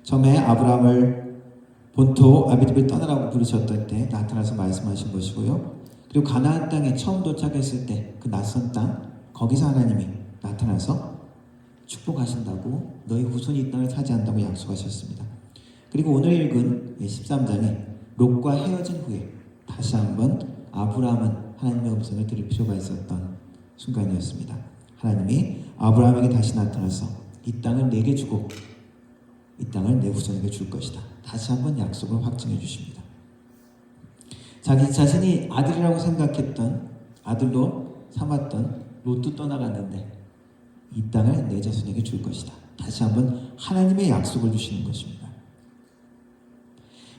처음에 아브라함을 본토 아비집을 떠나라고 부르셨던 때 나타나서 말씀하신 것이고요. 그리고 가나안 땅에 처음 도착했을 때 그 낯선 땅, 거기서 하나님이 나타나서 축복하신다고, 너희 후손이 이 땅을 차지한다고 약속하셨습니다. 그리고 오늘 읽은 13장에 롯과 헤어진 후에 다시 한번 아브라함은 하나님의 음성을 들을 필요가 있었던 순간이었습니다. 하나님이 아브라함에게 다시 나타나서 이 땅을 내게 주고 이 땅을 내 후손에게 줄 것이다. 다시 한번 약속을 확증해 주십니다. 자기 자신이 아들이라고 생각했던, 아들로 삼았던 롯도 떠나갔는데 이 땅을 내 자손에게 줄 것이다. 다시 한번 하나님의 약속을 주시는 것입니다.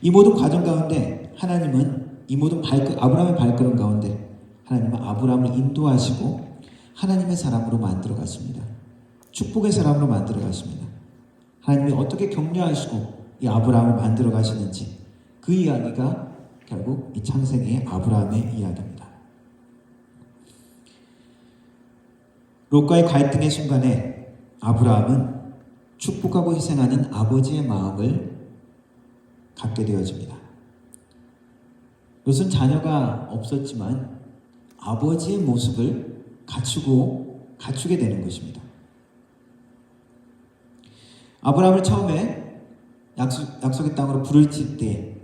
이 모든 과정 가운데 하나님은 이 모든 아브라함의 발걸음 가운데 하나님은 아브라함을 인도하시고 하나님의 사람으로 만들어 가십니다. 축복의 사람으로 만들어 가십니다. 하나님이 어떻게 격려하시고 이 아브라함을 만들어 가시는지 그 이야기가 결국 이 창세기의 아브라함의 이야기입니다. 롯과의 갈등의 순간에 아브라함은 축복하고 희생하는 아버지의 마음을 갖게 되어집니다. 롯은 자녀가 없었지만 아버지의 모습을 갖추게 되는 것입니다. 아브라함을 처음에 약속의 땅으로 부를 때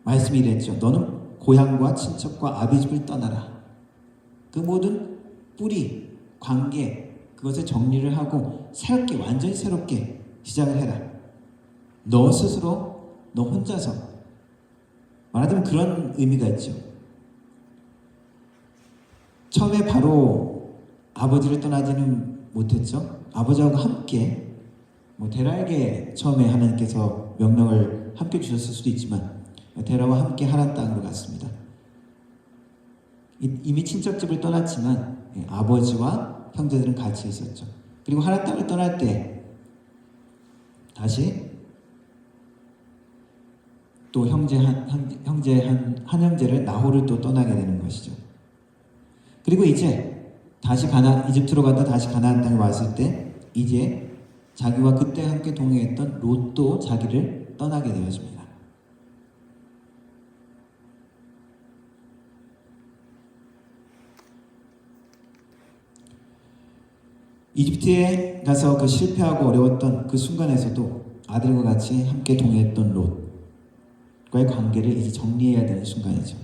말씀이 이랬죠. 너는 고향과 친척과 아비집을 떠나라. 그 모든 뿌리, 관계, 그것을 정리를 하고 새롭게, 완전히 새롭게 시작을 해라. 너 스스로, 너 혼자서. 말하자면 그런 의미가 있죠. 처음에 바로 아버지를 떠나지는 못했죠. 아버지하고 함께 데라에게 처음에 하나님께서 명령을 함께 주셨을 수도 있지만 데라와 함께 하란 땅으로 갔습니다. 이미 친척집을 떠났지만 아버지와 형제들은 같이 있었죠. 그리고 하란 땅을 떠날 때 다시 또 한 형제를 나홀을 또 떠나게 되는 것이죠. 그리고 이제 다시 이집트로 갔다 다시 가나안 땅에 왔을 때 이제 자기와 그때 함께 동행했던 롯도 자기를 떠나게 되어집니다. 이집트에 가서 그 실패하고 어려웠던 그 순간에서도 아들과 같이 함께 동행했던 롯과의 관계를 이제 정리해야 되는 순간이죠.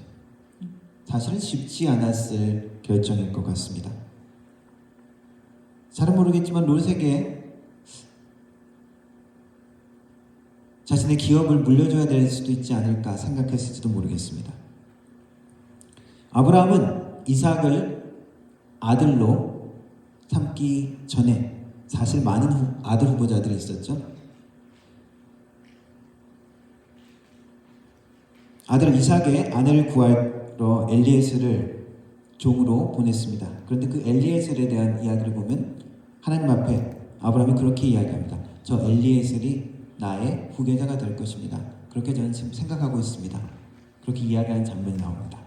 사실은 쉽지 않았을 결정일 것 같습니다. 잘은 모르겠지만 롯에게 자신의 기업을 물려줘야 될 수도 있지 않을까 생각했을지도 모르겠습니다. 아브라함은 이삭을 아들로 삼기 전에 사실 많은 아들 후보자들이 있었죠. 아들 이삭의 아내를 구하러 엘리에셀을 종으로 보냈습니다. 그런데 그 엘리에셀에 대한 이야기를 보면 하나님 앞에 아브라함이 그렇게 이야기합니다. 저 엘리에셀이 나의 후계자가 될 것입니다. 그렇게 저는 지금 생각하고 있습니다. 그렇게 이야기하는 장면이 나옵니다.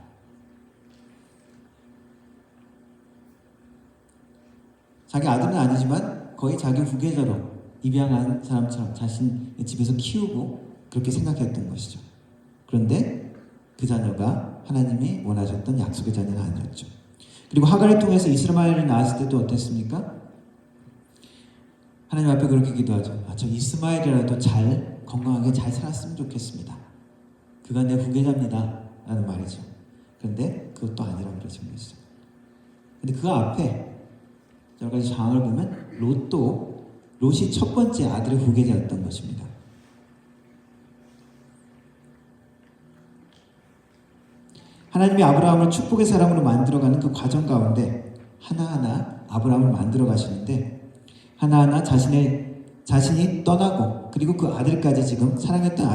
자기 아들은 아니지만 거의 자기 후계자로 입양한 사람처럼 자신의 집에서 키우고 그렇게 생각했던 것이죠. 그런데 그 자녀가 하나님이 원하셨던 약속의 자녀는 아니었죠. 그리고 하갈을 통해서 이스마엘이 나왔을 때도 어땠습니까? 하나님 앞에 그렇게 기도하죠. 저 이스마엘이라도 건강하게 잘 살았으면 좋겠습니다. 그가 내 후계자입니다. 라는 말이죠. 그런데 그것도 아니라고 그러신 것이죠. 근데 그 앞에 여러 가지 상황을 보면 롯이 첫 번째 아들의 후계자였던 것입니다. 하나님이 아브라함을 축복의 사람으로 만들어가는 그 과정 가운데 하나하나 아브라함을 만들어 가시는데 하나하나 자신이 떠나고 그리고 그 아들까지 지금 사랑했던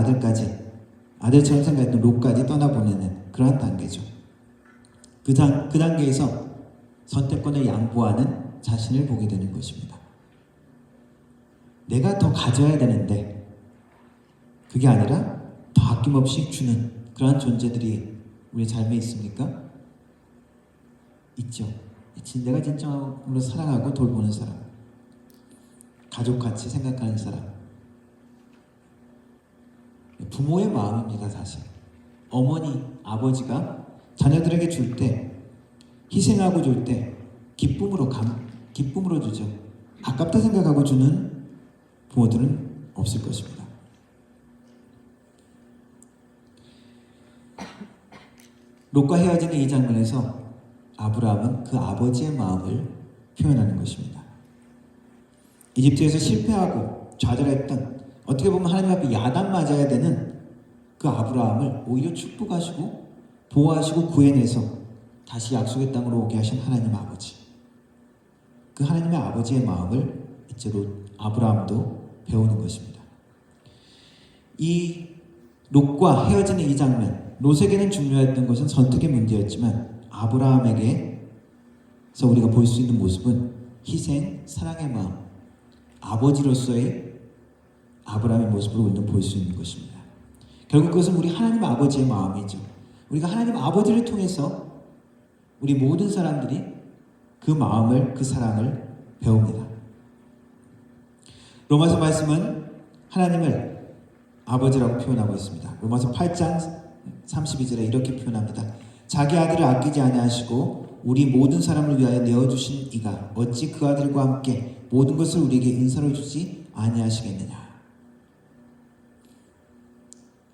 아들처럼 생각했던 롯까지 떠나보내는 그러한 단계죠. 그 단계에서 선택권을 양보하는 자신을 보게 되는 것입니다. 내가 더 가져야 되는데 그게 아니라 더 아낌없이 주는 그러한 존재들이 우리 삶에 있습니까? 있죠. 내가 진정으로 사랑하고 돌보는 사람, 가족같이 생각하는 사람, 부모의 마음입니다. 사실 어머니, 아버지가 자녀들에게 줄 때, 희생하고 줄 때 기쁨으로 주죠. 아깝다 생각하고 주는 부모들은 없을 것입니다. 롯과 헤어지는 이 장면에서 아브라함은 그 아버지의 마음을 표현하는 것입니다. 이집트에서 실패하고 좌절했던, 어떻게 보면 하나님 앞에 야단 맞아야 되는 그 아브라함을 오히려 축복하시고 보호하시고 구해내서 다시 약속의 땅으로 오게 하신 하나님 아버지. 그 하나님의 아버지의 마음을 이제로 아브라함도 배우는 것입니다. 이 롯과 헤어지는 이 장면, 롯에게는 중요했던 것은 선택의 문제였지만 아브라함에게서 우리가 볼 수 있는 모습은 희생, 사랑의 마음, 아버지로서의 아브라함의 모습을 우리는 볼 수 있는 것입니다. 결국 그것은 우리 하나님 아버지의 마음이죠. 우리가 하나님 아버지를 통해서 우리 모든 사람들이 그 마음을, 그 사랑을 배웁니다. 로마서 말씀은 하나님을 아버지라고 표현하고 있습니다. 로마서 8장 32절에 이렇게 표현합니다. 자기 아들을 아끼지 아니하시고 우리 모든 사람을 위하여 내어주신 이가 어찌 그 아들과 함께 모든 것을 우리에게 은사로 주지 아니하시겠느냐.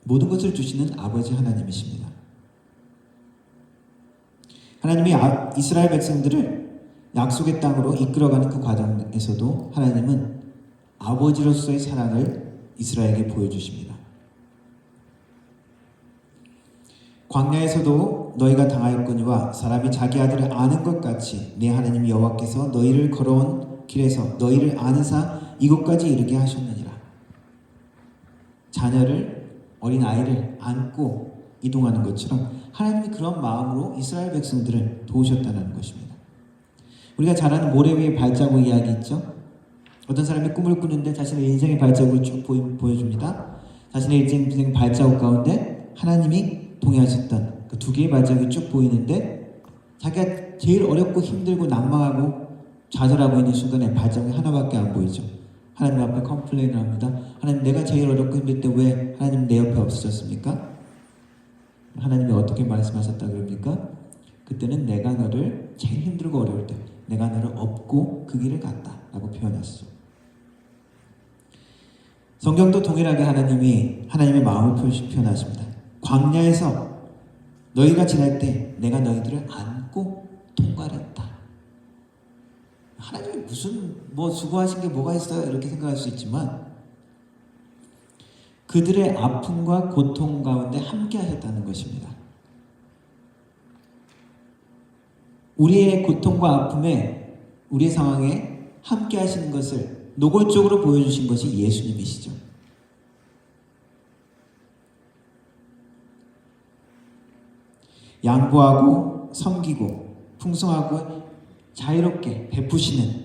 모든 것을 주시는 아버지 하나님이십니다. 하나님이 이스라엘 백성들을 약속의 땅으로 이끌어가는 그 과정에서도 하나님은 아버지로서의 사랑을 이스라엘에게 보여주십니다. 광야에서도 너희가 당하였거니와 사람이 자기 아들을 아는 것 같이 내 하나님 여호와께서 너희를 걸어온 길에서 너희를 아느사 이곳까지 이르게 하셨느니라. 자녀를, 어린 아이를 안고 이동하는 것처럼 하나님이 그런 마음으로 이스라엘 백성들을 도우셨다는 것입니다. 우리가 잘 아는 모래 위의 발자국 이야기 있죠? 어떤 사람이 꿈을 꾸는데 자신의 인생의 발자국을 쭉 보여줍니다. 자신의 인생 발자국 가운데 하나님이 동의하셨던 그 두 개의 발자국이 쭉 보이는데 자기가 제일 어렵고 힘들고 난망하고 좌절하고 있는 순간에 발자국이 하나밖에 안 보이죠. 하나님 앞에 컴플레인을 합니다. 하나님, 내가 제일 어렵고 힘들 때 왜 하나님 내 옆에 없으셨습니까? 하나님이 어떻게 말씀하셨다 그럽니까? 그때는 내가 너를 제일 힘들고 어려울 때 내가 너를 업고 그 길을 갔다 라고 표현하시죠. 성경도 동일하게 하나님이 하나님의 마음을 표현하십니다. 광야에서 너희가 지날 때 내가 너희들을 안고 통과를 했다. 하나님이 무슨 수고하신 게 뭐가 있어요? 이렇게 생각할 수 있지만 그들의 아픔과 고통 가운데 함께 하셨다는 것입니다. 우리의 고통과 아픔에, 우리의 상황에 함께 하시는 것을 노골적으로 보여주신 것이 예수님이시죠. 양보하고 섬기고 풍성하고 자유롭게 베푸시는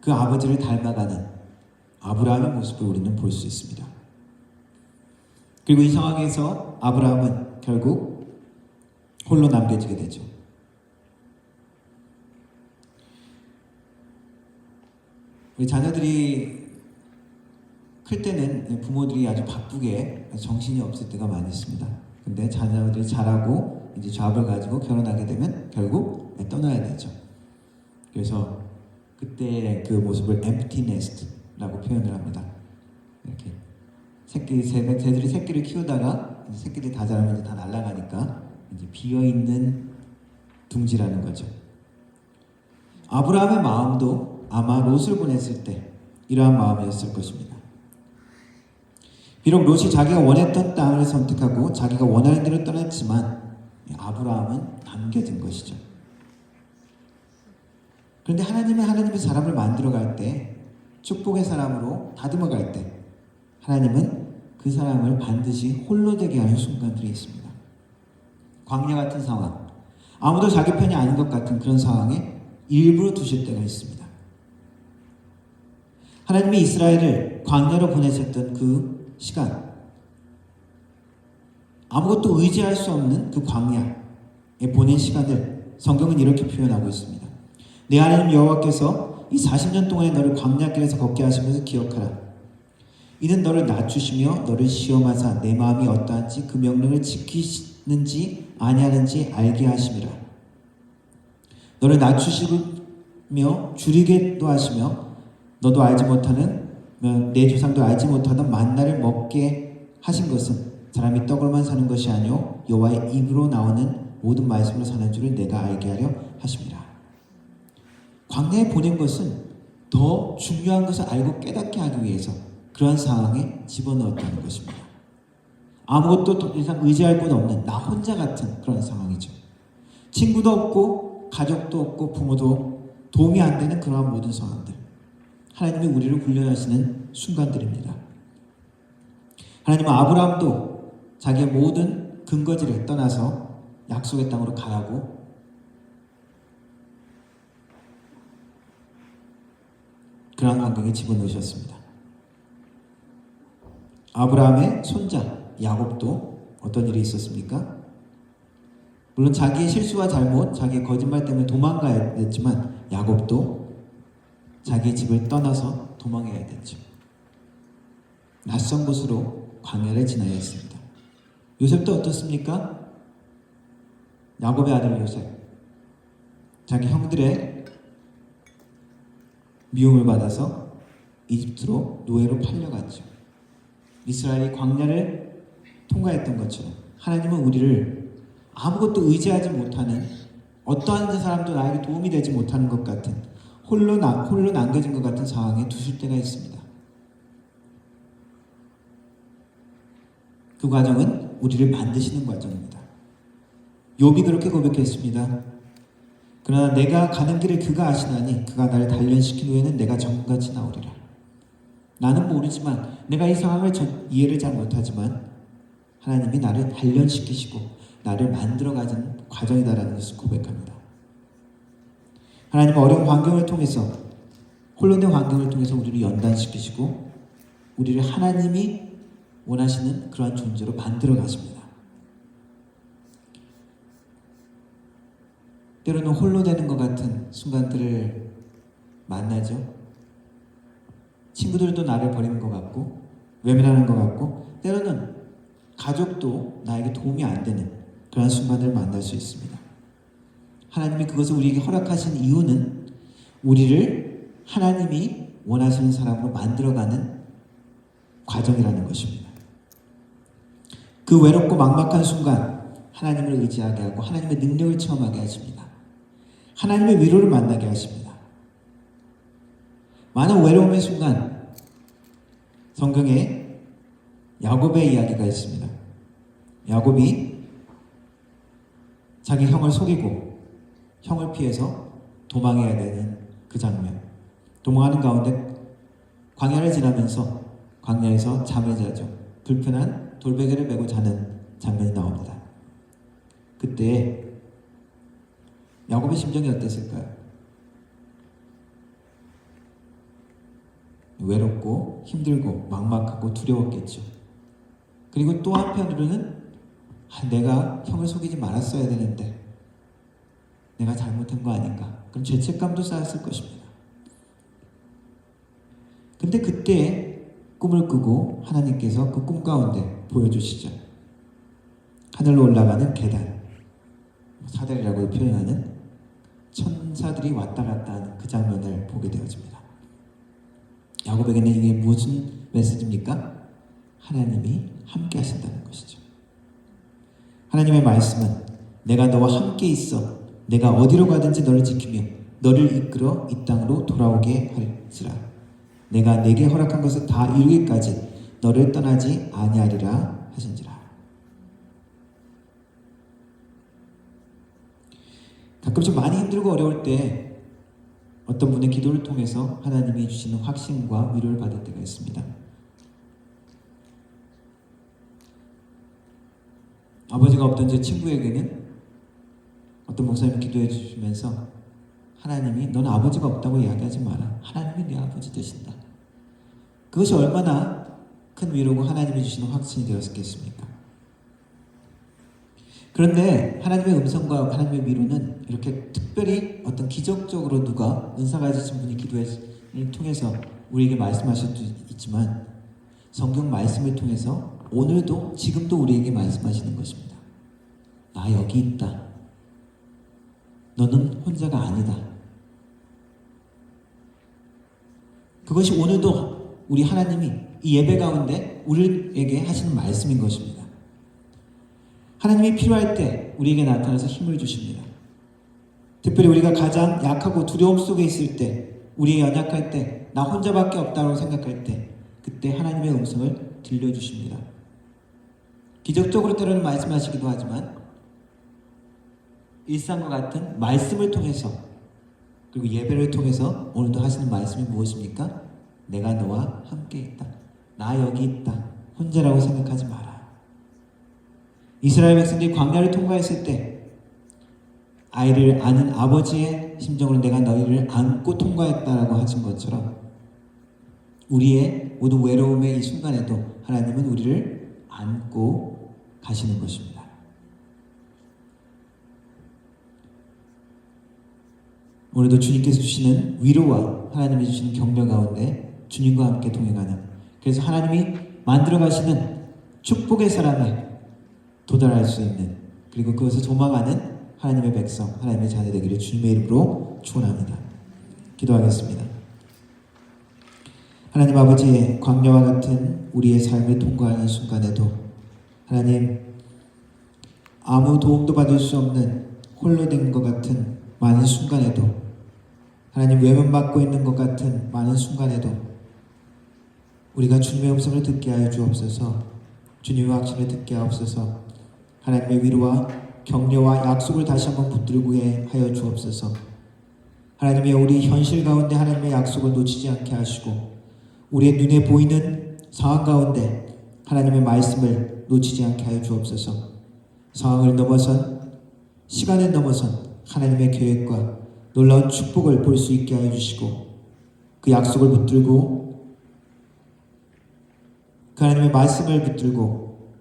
그 아버지를 닮아가는 아브라함의 모습을 우리는 볼 수 있습니다. 그리고 이 상황에서 아브라함은 결국 홀로 남겨지게 되죠. 우리 자녀들이 클 때는 부모들이 아주 바쁘게 정신이 없을 때가 많이 있습니다. 근데 자녀들이 자라고 이제 잡을 가지고 결혼하게 되면 결국 떠나야 되죠. 그래서 그때 그 모습을 empty nest라고 표현을 합니다. 이렇게 새들이 새끼를 키우다가 새끼들이 다 자라면 이제 다 날아가니까 이제 비어 있는 둥지라는 거죠. 아브라함의 마음도 아마 롯을 보냈을 때 이러한 마음이었을 것입니다. 비록 롯이 자기가 원했던 땅을 선택하고 자기가 원하는 대로 떠났지만 아브라함은 남겨진 것이죠. 그런데 하나님의 사람을 만들어갈 때, 축복의 사람으로 다듬어갈 때 하나님은 그 사람을 반드시 홀로 되게 하는 순간들이 있습니다. 광야 같은 상황, 아무도 자기 편이 아닌 것 같은 그런 상황에 일부러 두실 때가 있습니다. 하나님이 이스라엘을 광야로 보내셨던 그 시간, 아무것도 의지할 수 없는 그 광야에 보낸 시간을 성경은 이렇게 표현하고 있습니다. 내 하나님 여호와께서 이 40년 동안에 너를 광야길에서 걷게 하시면서 기억하라. 이는 너를 낮추시며 너를 시험하사 내 마음이 어떠한지 그 명령을 지키는지 아니하는지 알게 하심이라. 너를 낮추시며 줄이게도 하시며 너도 알지 못하는 내 조상도 알지 못하던 만나를 먹게 하신 것은 사람이 떡으로만 사는 것이 아니요 여호와의 입으로 나오는 모든 말씀으로 사는 줄을 내가 알게 하려 하심이라. 광야에 보낸 것은 더 중요한 것을 알고 깨닫게 하기 위해서 그러한 상황에 집어넣었다는 것입니다. 아무것도 더 이상 의지할 것 없는 나 혼자 같은 그런 상황이죠. 친구도 없고 가족도 없고 부모도 도움이 안 되는 그러한 모든 상황들, 하나님이 우리를 훈련하시는 순간들입니다. 하나님은 아브라함도 자기의 모든 근거지를 떠나서 약속의 땅으로 가라고 그러한 환경에 집어넣으셨습니다. 아브라함의 손자 야곱도 어떤 일이 있었습니까? 물론 자기의 실수와 잘못, 자기의 거짓말 때문에 도망가야 됐지만 야곱도 자기의 집을 떠나서 도망해야 됐죠. 낯선 곳으로 광야를 지나야 했습니다. 요셉도 어떻습니까? 야곱의 아들 요셉, 자기 형들의 미움을 받아서 이집트로 노예로 팔려갔죠. 이스라엘이 광야를 통과했던 것처럼 하나님은 우리를 아무것도 의지하지 못하는, 어떠한 사람도 나에게 도움이 되지 못하는 것 같은, 홀로 남겨진 것 같은 상황에 두실 때가 있습니다. 그 과정은 우리를 만드시는 과정입니다. 욥이 그렇게 고백했습니다. 그러나 내가 가는 길을 그가 아시나니 그가 나를 단련시킨 후에는 내가 전같이 나오리라. 나는 모르지만, 내가 이 상황을 이해를 잘 못하지만 하나님이 나를 단련시키시고 나를 만들어가는 과정이다라는 것을 고백합니다. 하나님은 어려운 환경을 통해서, 혼돈된 환경을 통해서 우리를 연단시키시고 우리를 하나님이 원하시는 그러한 존재로 만들어 가십니다. 때로는 홀로 되는 것 같은 순간들을 만나죠. 친구들도 나를 버리는 것 같고 외면하는 것 같고, 때로는 가족도 나에게 도움이 안 되는 그런 순간들을 만날 수 있습니다. 하나님이 그것을 우리에게 허락하신 이유는 우리를 하나님이 원하시는 사람으로 만들어가는 과정이라는 것입니다. 그 외롭고 막막한 순간 하나님을 의지하게 하고 하나님의 능력을 체험하게 하십니다. 하나님의 위로를 만나게 하십니다. 많은 외로움의 순간, 성경에 야곱의 이야기가 있습니다. 야곱이 자기 형을 속이고 형을 피해서 도망해야 되는 그 장면, 도망하는 가운데 광야를 지나면서 광야에서 잠을 자죠. 불편한 돌베개를 메고 자는 장면이 나옵니다. 그때 야곱의 심정이 어땠을까요? 외롭고 힘들고 막막하고 두려웠겠죠. 그리고 또 한편으로는 내가 형을 속이지 말았어야 되는데 내가 잘못한 거 아닌가, 그런 죄책감도 쌓였을 것입니다. 근데 그때 꿈을 꾸고 하나님께서 그 꿈 가운데 보여주시죠. 하늘로 올라가는 계단, 사다리라고 표현하는 천사들이 왔다 갔다 하는 그 장면을 보게 되어집니다. 야곱에게는 이게 무슨 메시지입니까? 하나님이 함께 하신다는 것이죠. 하나님의 말씀은 내가 너와 함께 있어 내가 어디로 가든지 너를 지키며 너를 이끌어 이 땅으로 돌아오게 할지라. 내가 내게 허락한 것을 다 이루기까지 너를 떠나지 아니하리라 하신지라. 가끔씩 많이 힘들고 어려울 때 어떤 분의 기도를 통해서 하나님이 주시는 확신과 위로를 받을 때가 있습니다. 아버지가 없던 제 친구에게는 어떤 목사님이 기도해 주시면서 하나님이 너는 아버지가 없다고 이야기하지 마라. 하나님이 네 아버지 되신다. 그것이 얼마나 큰 위로고 하나님이 주시는 확신이 되었겠습니까? 그런데 하나님의 음성과 하나님의 위로는 이렇게 특별히 어떤 기적적으로 누가 은사 가지신 분이 기도를 통해서 우리에게 말씀하실 수도 있지만 성경 말씀을 통해서 오늘도 지금도 우리에게 말씀하시는 것입니다. 나 여기 있다. 너는 혼자가 아니다. 그것이 오늘도 우리 하나님이 이 예배 가운데 우리에게 하시는 말씀인 것입니다. 하나님이 필요할 때 우리에게 나타나서 힘을 주십니다. 특별히 우리가 가장 약하고 두려움 속에 있을 때, 우리의 연약할 때, 나 혼자밖에 없다고 생각할 때, 그때 하나님의 음성을 들려주십니다. 기적적으로 때로는 말씀하시기도 하지만 일상과 같은 말씀을 통해서 그리고 예배를 통해서 오늘도 하시는 말씀이 무엇입니까? 내가 너와 함께 있다. 나 여기 있다. 혼자라고 생각하지 마라. 이스라엘 백성들이 광야를 통과했을 때 아이를 안은 아버지의 심정으로 내가 너희를 안고 통과했다라고 하신 것처럼 우리의 모든 외로움의 이 순간에도 하나님은 우리를 안고 가시는 것입니다. 오늘도 주님께서 주시는 위로와 하나님이 주시는 격려 가운데 주님과 함께 동행하는, 그래서 하나님이 만들어 가시는 축복의 사람에 도달할 수 있는, 그리고 그것을 도망하는 하나님의 백성, 하나님의 자녀 되기를 주님의 이름으로 축원합니다. 기도하겠습니다. 하나님 아버지의 광야와 같은 우리의 삶을 통과하는 순간에도 하나님, 아무 도움도 받을 수 없는 홀로 된 것 같은 많은 순간에도, 하나님 외면받고 있는 것 같은 많은 순간에도 우리가 주님의 음성을 듣게 하여 주옵소서. 주님의 확신을 듣게 하옵소서. 하나님의 위로와 격려와 약속을 다시 한번 붙들고 하여 주옵소서. 하나님의 우리 현실 가운데 하나님의 약속을 놓치지 않게 하시고 우리의 눈에 보이는 상황 가운데 하나님의 말씀을 놓치지 않게 하여 주옵소서. 상황을 넘어선, 시간을 넘어선 하나님의 계획과 놀라운 축복을 볼 수 있게 하여 주시고 그 약속을 붙들고 그 하나님의 말씀을 붙들고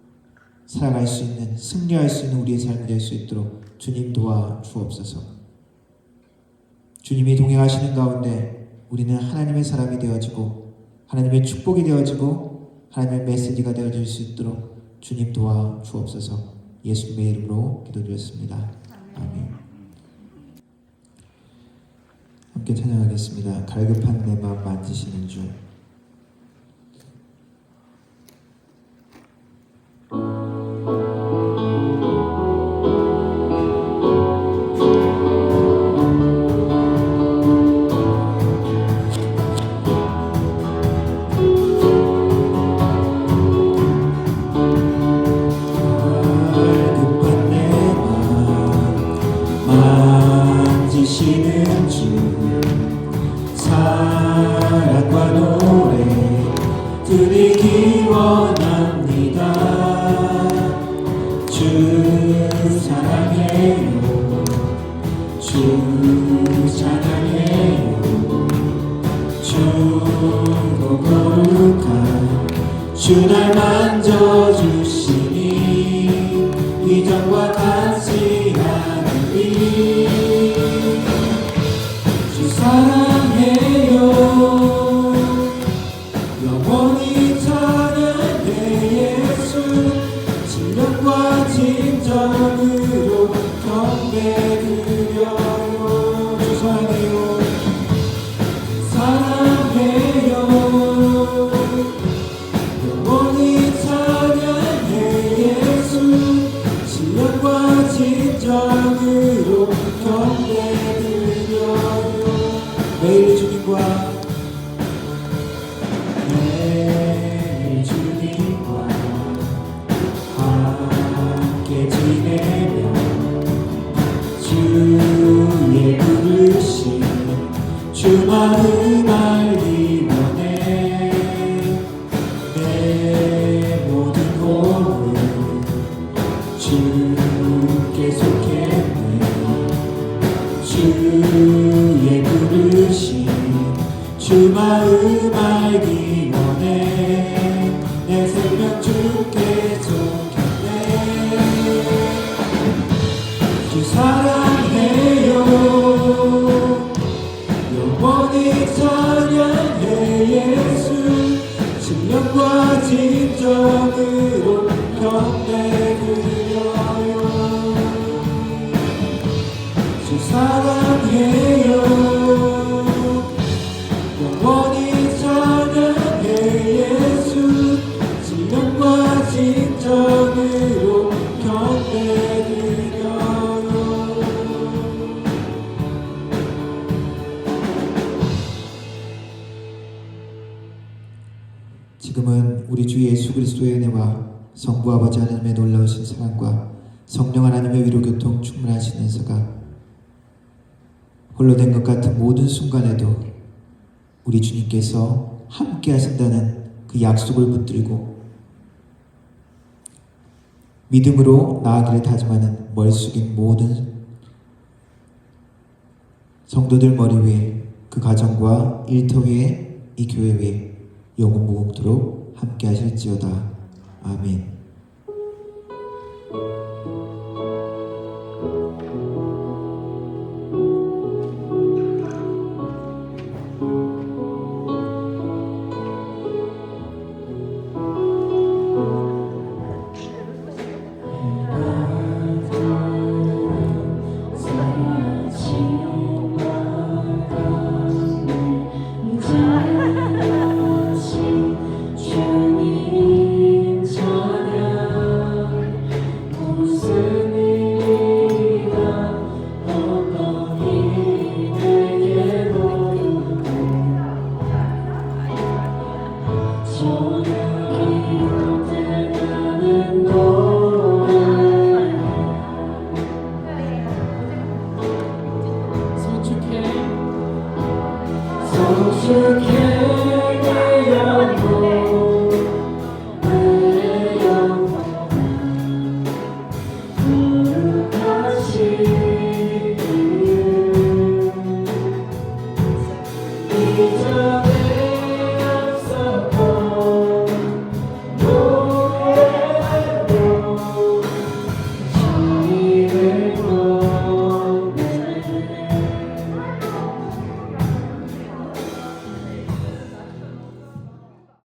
살아갈 수 있는, 승리할 수 있는 우리의 삶이 될 수 있도록 주님 도와 주옵소서. 주님이 동행하시는 가운데 우리는 하나님의 사람이 되어지고 하나님의 축복이 되어지고 하나님의 메시지가 되어질 수 있도록 주님 도와 주옵소서. 예수님의 이름으로 기도드렸습니다. 아멘. 함께 찬양하겠습니다. 갈급한 내 마음 만지시는 주. 만지시는 주, 사랑과 노래 드리기 원합니다. 주 사랑해요, 주 찬양해요. 주로 거룩한 주 날 만져주시니 이전과 같지 않으리. 주 사랑해요, 영원히 찬양해. 예수 진정과 진정으로 경배드려요. 주 사랑해요, 사랑해요, 영원히 찬양해. 예수 진정과 진정으로 경배드려요. 매일 주님과, 매일 주님과 함께 지내며 주의 부르심 주 마음 알기 원해. 내 모든 호흡 주께 속했네. 주의 부르심 주 마음 알기 원해. 내 생명 주께 속했네. 주 사랑해요, 영원히 찬양해. 예수 진정과 진정으로 경배드려요. 주 사랑해요, 영원히 찬양해. 예수 진정과 진정으로 경배드려요. 지금은 우리 주 예수 그리스도의 은혜와 성부 아버지 하나님의 놀라우신 사랑과 성령 하나님의 위로 교통 충만하신 은사가 홀로 된 것 같은 모든 순간에도 우리 주님께서 함께 하신다는 그 약속을 붙들고 믿음으로 나아가기를 다짐하는 머리 숙인 모든 성도들 머리 위에, 그 가정과 일터 위에, 이 교회 위에 영원 무궁토록 함께 하실지어다. 아멘.